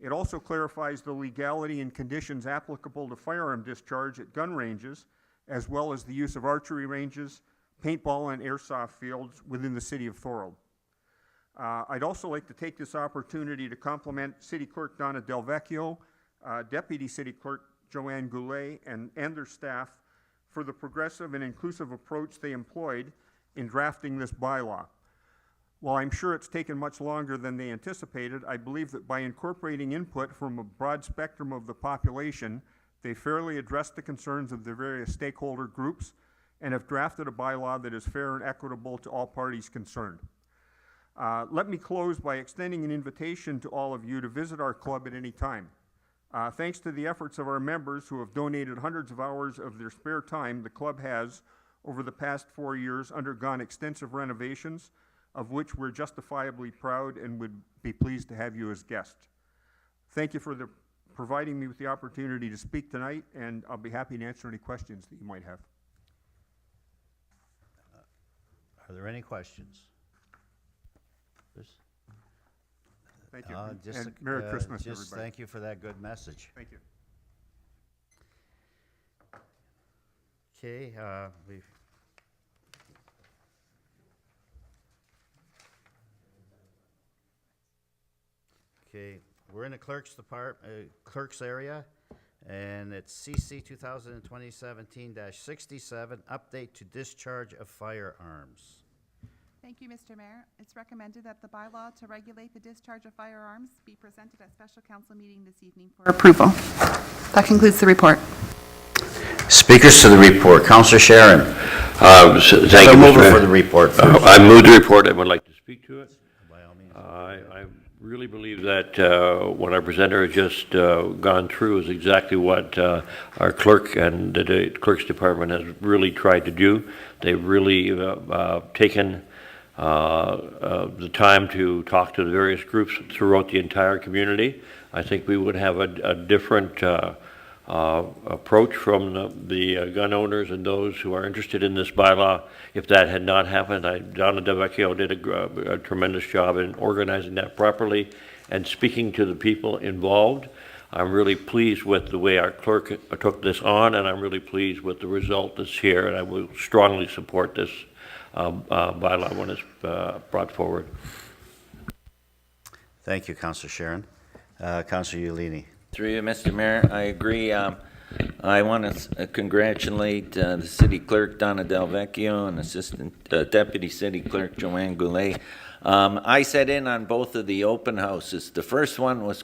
Speaker 16: It also clarifies the legality and conditions applicable to firearm discharge at gun ranges, as well as the use of archery ranges, paintball, and airsoft fields within the city of Thorold. I'd also like to take this opportunity to compliment City Clerk Donna Del Vecchio, Deputy City Clerk Joanne Goulet, and their staff for the progressive and inclusive approach they employed in drafting this bylaw. While I'm sure it's taken much longer than they anticipated, I believe that by incorporating input from a broad spectrum of the population, they fairly addressed the concerns of the various stakeholder groups and have drafted a bylaw that is fair and equitable to all parties concerned. Let me close by extending an invitation to all of you to visit our club at any time. Thanks to the efforts of our members who have donated hundreds of hours of their spare time, the club has, over the past 4 years, undergone extensive renovations, of which we're justifiably proud and would be pleased to have you as guests. Thank you for providing me with the opportunity to speak tonight, and I'll be happy to answer any questions that you might have.
Speaker 1: Are there any questions?
Speaker 16: Thank you.
Speaker 1: Just
Speaker 16: And Merry Christmas,
Speaker 1: just
Speaker 16: everybody.
Speaker 1: thank you for that good message.
Speaker 16: Thank you.
Speaker 1: Okay, we're in the clerk's clerk's area, and it's CC 2020-67, update to discharge of firearms.
Speaker 15: Thank you, Mr. Mayor. It's recommended that the bylaw to regulate the discharge of firearms be presented at special council meeting this evening for approval. That concludes the report.
Speaker 1: Speakers to the report. Councilor Sharon.
Speaker 11: Thank you, Mr.
Speaker 1: Mover
Speaker 11: Mayor.
Speaker 1: for the report first.
Speaker 11: I moved the report. I would like to speak to it.
Speaker 1: By all means.
Speaker 11: I really believe that what our presenter has just gone through is exactly what our clerk and the clerk's department has really tried to do. They've really taken the time to talk to the various groups throughout the entire community. I think we would have a different approach from the gun owners and those who are interested in this bylaw if that had not happened. Donna Del Vecchio did a tremendous job in organizing that properly and speaking to the people involved. I'm really pleased with the way our clerk took this on, and I'm really pleased with the result that's here, and I will strongly support this bylaw when it's brought forward.
Speaker 1: Thank you, Councilor Sharon. Councilor Iuliani.
Speaker 6: Through you, Mr. Mayor, I agree. I want to congratulate the city clerk, Donna Del Vecchio, and assistant deputy city clerk, Joanne Goulet. I sat in on both of the open houses. The first one was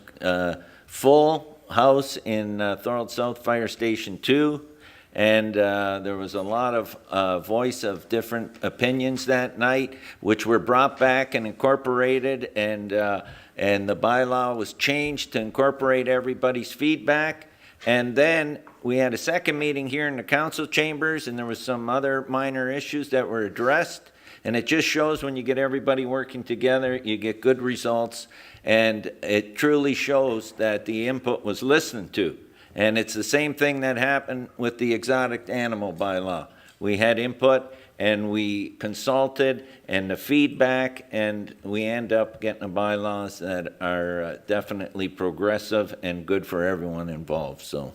Speaker 6: full house in Thorold South Fire Station 2. And there was a lot of voice of different opinions that night, which were brought back and incorporated, and the bylaw was changed to incorporate everybody's feedback. And then we had a second meeting here in the council chambers, and there was some other minor issues that were addressed. And it just shows when you get everybody working together, you get good results, and it truly shows that the input was listened to. And it's the same thing that happened with the exotic animal bylaw. We had input and we consulted and the feedback, and we end up getting bylaws that are definitely progressive and good for everyone involved. So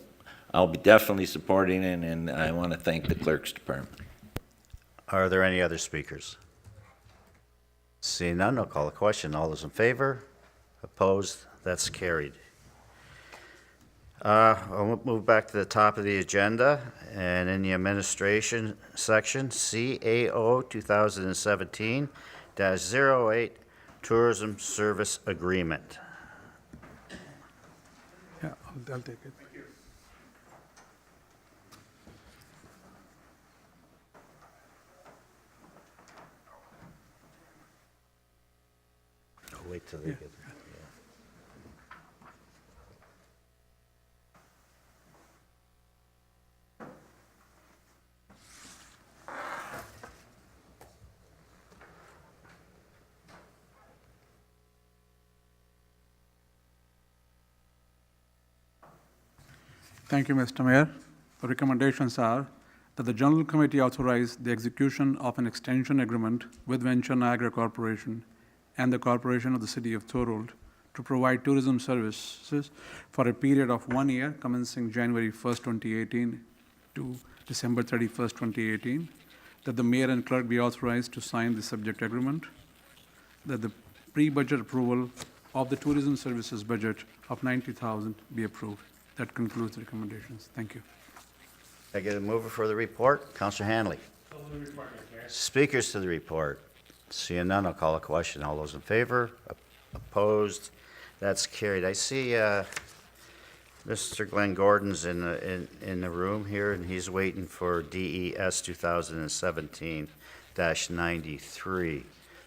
Speaker 6: I'll be definitely supporting it, and I want to thank the clerk's department.
Speaker 1: Are there any other speakers? Seeing none, I'll call a question. All those in favor? Opposed? That's carried. I'll move back to the top of the agenda, and in the administration section, CAO 2017-08 Tourism Service Agreement.
Speaker 17: Yeah, I'll take it.
Speaker 1: I'll wait till they get.
Speaker 17: Thank you, Mr. Mayor. The recommendations are that the General Committee authorize the execution of an extension agreement with Venture Niagara Corporation and the Corporation of the City of Thorold to provide tourism services for a period of 1 year commencing January 1st, 2018 to December 31st, 2018, that the mayor and clerk be authorized to sign the subject agreement, that the pre-budget approval of the tourism services budget of $90,000 be approved. That concludes the recommendations. Thank you.
Speaker 1: I get a mover for the report. Councillor Hanley. Speakers to the report. Seeing none, I'll call a question. All those in favor? Opposed? That's carried. I see Mr. Glenn Gordon's in the room here, and he's waiting for DES 2017-93.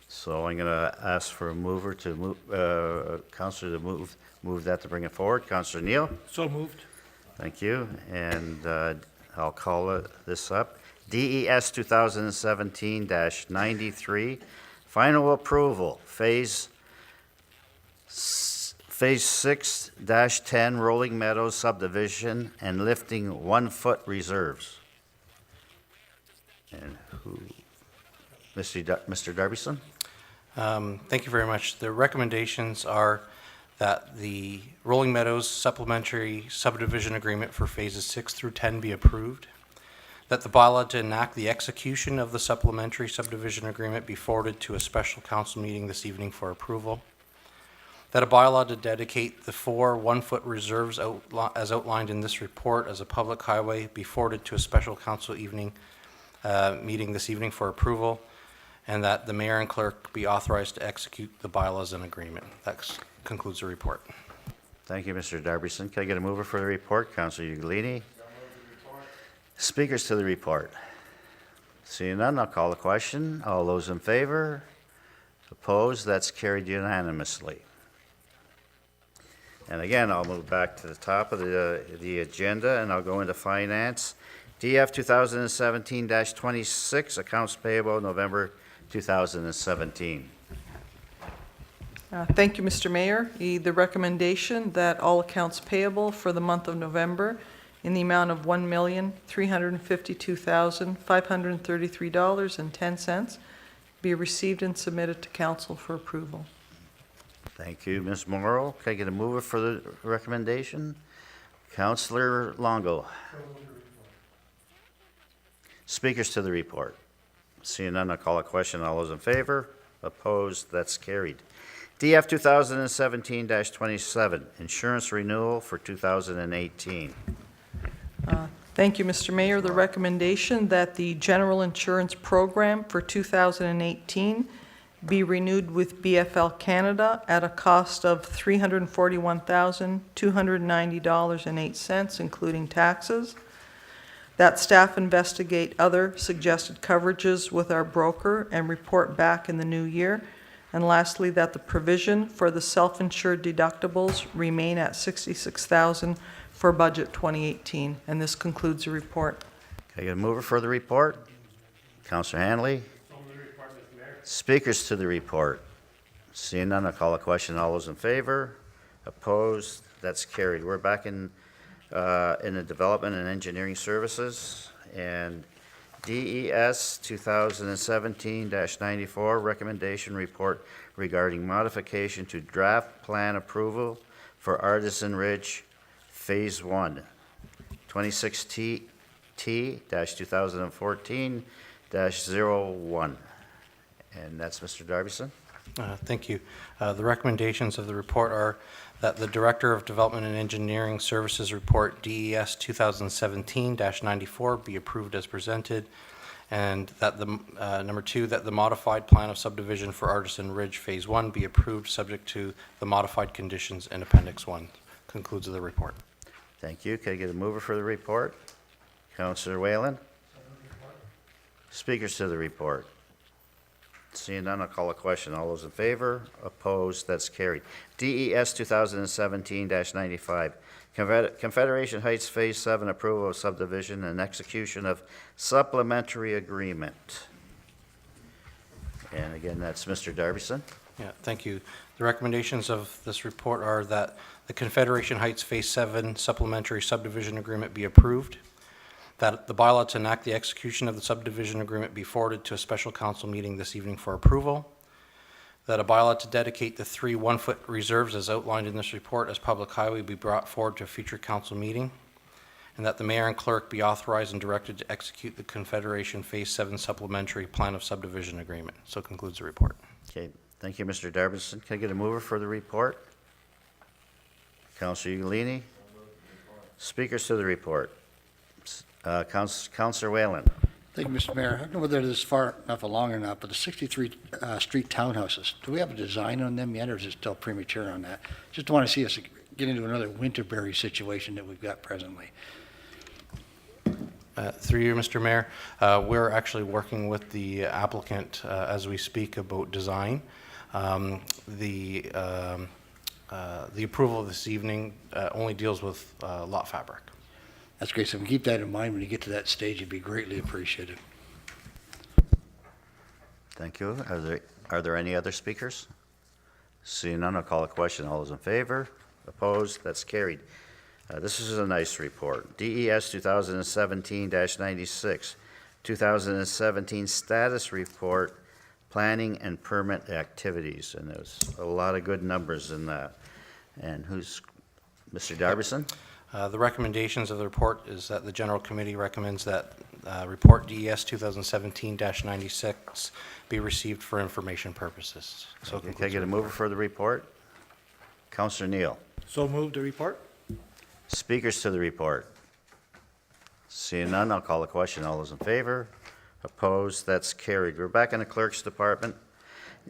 Speaker 1: So I'm going to ask for a mover to move, Councillor to move that to bring it forward. Councillor Neal.
Speaker 10: So moved.
Speaker 1: Thank you. And I'll call this up. DES 2017-93, final approval, Phase 6-10 Rolling Meadows subdivision and lifting 1-foot reserves. And who? Mr. Darbyson?
Speaker 18: Thank you very much. The recommendations are that the Rolling Meadows Supplementary Subdivision Agreement for Phases 6 through 10 be approved, that the bylaw to enact the execution of the Supplementary Subdivision Agreement be forwarded to a special council meeting this evening for approval, that a bylaw to dedicate the 4 1-foot reserves as outlined in this report as a public highway be forwarded to a special council meeting this evening for approval, and that the mayor and clerk be authorized to execute the bylaws and agreement. That concludes the report.
Speaker 1: Thank you, Mr. Darbyson. Can I get a mover for the report? Councillor Ugolini. Speakers to the report. Seeing none, I'll call the question. All those in favor? Opposed? That's carried unanimously. And again, I'll move back to the top of the agenda, and I'll go into finance. DF 2017-26, accounts payable, November 2017.
Speaker 19: Thank you, Mr. Mayor. The recommendation that all accounts payable for the month of November in the amount of $1,352,533.10 be received and submitted to council for approval.
Speaker 1: Thank you, Ms. Morrow. Can I get a mover for the recommendation? Councillor Longo. Speakers to the report. Seeing none, I'll call a question. All those in favor? Opposed? That's carried. DF 2017-27, insurance renewal for 2018.
Speaker 19: Thank you, Mr. Mayor. The recommendation that the general insurance program for 2018 be renewed with BFL Canada at a cost of $341,290.08, including taxes. That staff investigate other suggested coverages with our broker and report back in the new year. And lastly, that the provision for the self-insured deductibles remain at $66,000 for budget 2018. And this concludes the report.
Speaker 1: Can I get a mover for the report? Councillor Hanley. Speakers to the report. Seeing none, I'll call a question. All those in favor? Opposed? That's carried. We're back in in the Development and Engineering Services, and DES 2017-94, recommendation report regarding modification to draft plan approval for Artisan Ridge Phase 1, 26T-2014-01. And that's Mr. Darbyson.
Speaker 18: Thank you. The recommendations of the report are that the Director of Development and Engineering Services report DES 2017-94 be approved as presented, and that the number 2, that the modified plan of subdivision for Artisan Ridge Phase 1 be approved subject to the modified conditions in Appendix 1. Concludes the report.
Speaker 1: Thank you. Can I get a mover for the report? Councillor Whalen. Speakers to the report. Seeing none, I'll call a question. All those in favor? Opposed? That's carried. DES 2017-95, Confederation Heights Phase 7, approval of subdivision and execution of supplementary agreement. And again, that's Mr. Darbyson.
Speaker 18: Yeah, thank you. The recommendations of this report are that the Confederation Heights Phase 7 supplementary subdivision agreement be approved, that the bylaw to enact the execution of the subdivision agreement be forwarded to a special council meeting this evening for approval, that a bylaw to dedicate the 3 one-foot reserves as outlined in this report as public highway be brought forward to a future council meeting, and that the mayor and clerk be authorized and directed to execute the Confederation Phase 7 supplementary plan of subdivision agreement. So concludes the report.
Speaker 1: Okay, thank you, Mr. Darbyson. Can I get a mover for the report? Councillor Ugolini. Speakers to the report. Councillor Whalen.
Speaker 12: Thank you, Mr. Mayor. I don't know whether this is far enough along or not, but the 63 street townhouses, do we have a design on them yet, or is it still premature on that? Just want to see us get into another Winterberry situation that we've got presently.
Speaker 18: Through you, Mr. Mayor, we're actually working with the applicant as we speak about design. The approval this evening only deals with lot fabric.
Speaker 12: That's great. So if we keep that in mind when you get to that stage, it'd be greatly appreciated.
Speaker 1: Thank you. Are there any other speakers? Seeing none, I'll call a question. All those in favor? Opposed? That's carried. This is a nice report. DES 2017-96, 2017 status report, planning and permit activities. And there's a lot of good numbers in that. And who's Mr. Darbyson?
Speaker 18: The recommendations of the report is that the General Committee recommends that report DES 2017-96 be received for information purposes. So
Speaker 1: Can I get a mover for the report? Councillor Neal.
Speaker 10: So move the report.
Speaker 1: Speakers to the report. Seeing none, I'll call a question. All those in favor? Opposed? That's carried. We're back in the Clerk's Department.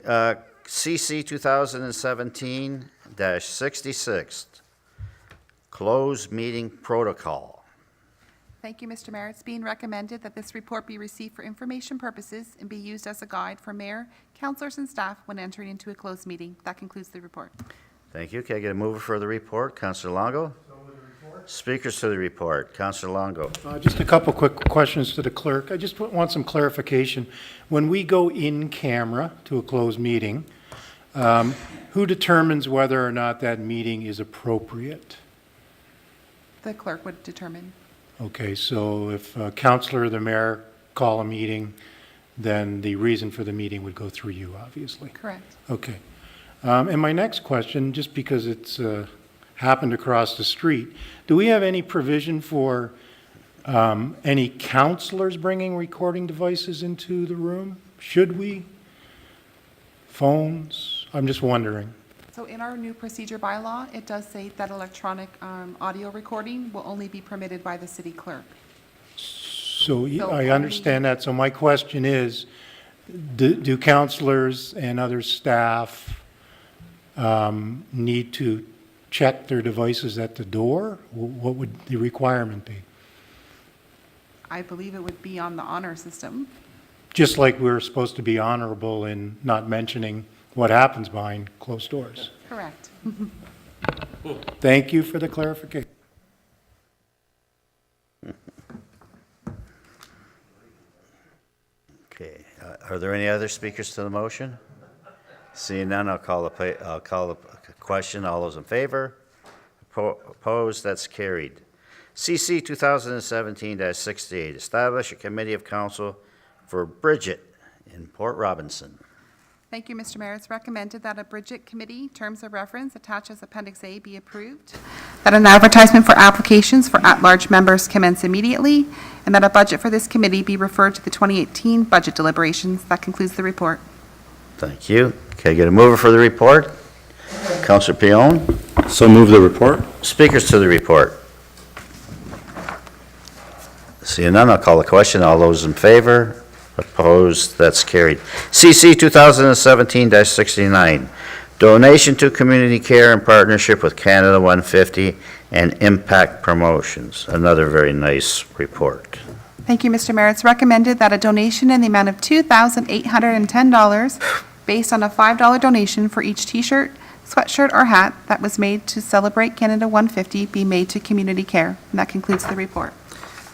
Speaker 1: CC 2017-66, closed meeting protocol.
Speaker 15: Thank you, Mr. Mayor. It's being recommended that this report be received for information purposes and be used as a guide for mayor, councillors, and staff when entering into a closed meeting. That concludes the report.
Speaker 1: Thank you. Can I get a mover for the report? Councillor Longo. Speakers to the report. Councillor Longo.
Speaker 3: Just a couple quick questions to the clerk. I just want some clarification. When we go in camera to a closed meeting, who determines whether or not that meeting is appropriate?
Speaker 15: The clerk would determine.
Speaker 3: Okay, so if a councillor or the mayor call a meeting, then the reason for the meeting would go through you, obviously.
Speaker 15: Correct.
Speaker 3: Okay. And my next question, just because it's happened across the street, do we have any provision for any councillors bringing recording devices into the room? Should we? Phones? I'm just wondering.
Speaker 15: So in our new procedure bylaw, it does say that electronic audio recording will only be permitted by the city clerk.
Speaker 3: So I understand that. So my question is, do councillors and other staff need to check their devices at the door? What would the requirement be?
Speaker 15: I believe it would be on the honor system.
Speaker 3: Just like we're supposed to be honorable in not mentioning what happens behind closed doors.
Speaker 15: Correct.
Speaker 3: Thank you for the clarification.
Speaker 1: Okay. Are there any other speakers to the motion? Seeing none, I'll call the question. All those in favor? Opposed? That's carried. CC 2017-68, establish a committee of council for Bridget in Port Robinson.
Speaker 15: Thank you, Mr. Mayor. It's recommended that a Bridget Committee terms of reference attached as Appendix A be approved, that an advertisement for applications for at-large members commence immediately, and that a budget for this committee be referred to the 2018 budget deliberations. That concludes the report.
Speaker 1: Thank you. Can I get a mover for the report? Councillor Pion.
Speaker 9: So move the report.
Speaker 1: Speakers to the report. Seeing none, I'll call the question. All those in favor? Opposed? That's carried. CC 2017-69, donation to community care in partnership with Canada 150 and Impact Promotions. Another very nice report.
Speaker 15: Thank you, Mr. Mayor. It's recommended that a donation in the amount of $2,810 based on a $5 donation for each T-shirt, sweatshirt, or hat that was made to celebrate Canada 150 be made to community care. And that concludes the report.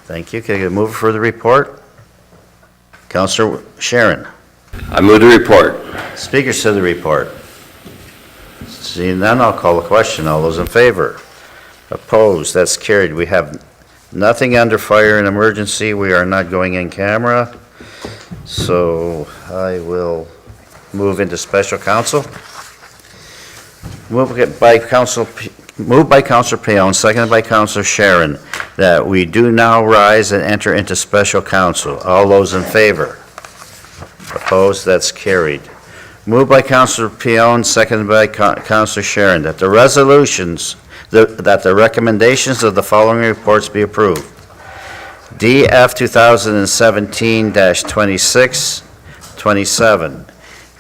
Speaker 1: Thank you. Can I get a mover for the report? Councillor Sharon.
Speaker 11: I move the report.
Speaker 1: Speakers to the report. Seeing none, I'll call the question. All those in favor? Opposed? That's carried. We have nothing under fire and emergency. We are not going in camera. So I will move into special counsel. Moved by Councillor Payon, seconded by Councillor Sharon, that we do now rise and enter into special counsel. All those in favor? Opposed? That's carried. Moved by Councillor Payon, seconded by Councillor Sharon, that the resolutions, that the recommendations of the following reports be approved. DF 2017-26, 27.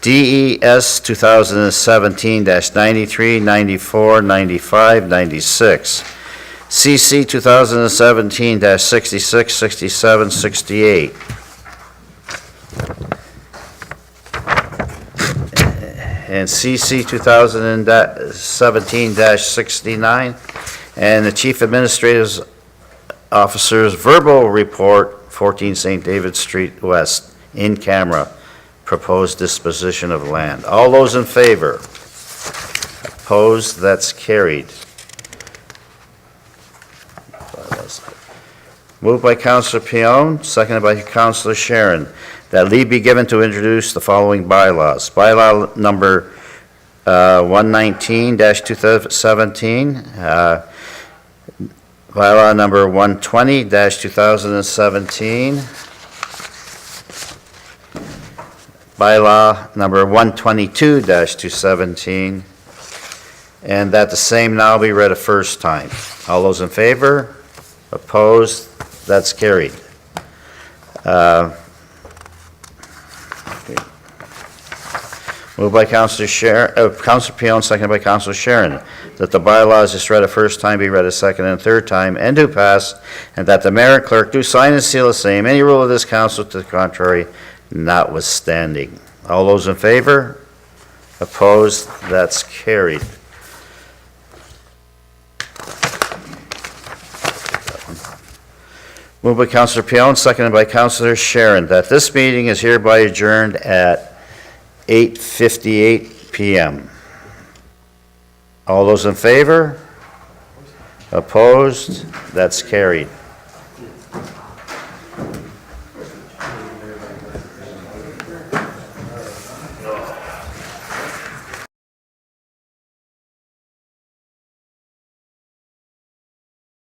Speaker 1: DES 2017-93, 94, 95, 96. CC 2017-66, 67, 68. And CC 2017-69. And the Chief Administrative Officer's verbal report, 14 St. David Street West, in camera. Proposed disposition of land. All those in favor? Opposed? That's carried. Moved by Councillor Pion, seconded by Councillor Sharon, that leave be given to introduce the following bylaws. Bylaw number 119-2017, bylaw number 120-2017, bylaw number 122-217, and that the same now be read a first time. All those in favor? Opposed? That's carried. Moved by Councillor Pion, seconded by Councillor Sharon, that the bylaws just read a first time be read a second and third time, and do pass, and that the mayor and clerk do sign and seal the same. Any rule of this council to the contrary notwithstanding. All those in favor? Opposed? That's carried. Moved by Councillor Pion, seconded by Councillor Sharon, that this meeting is hereby adjourned at 8:58 p.m. All those in favor? Opposed? That's carried.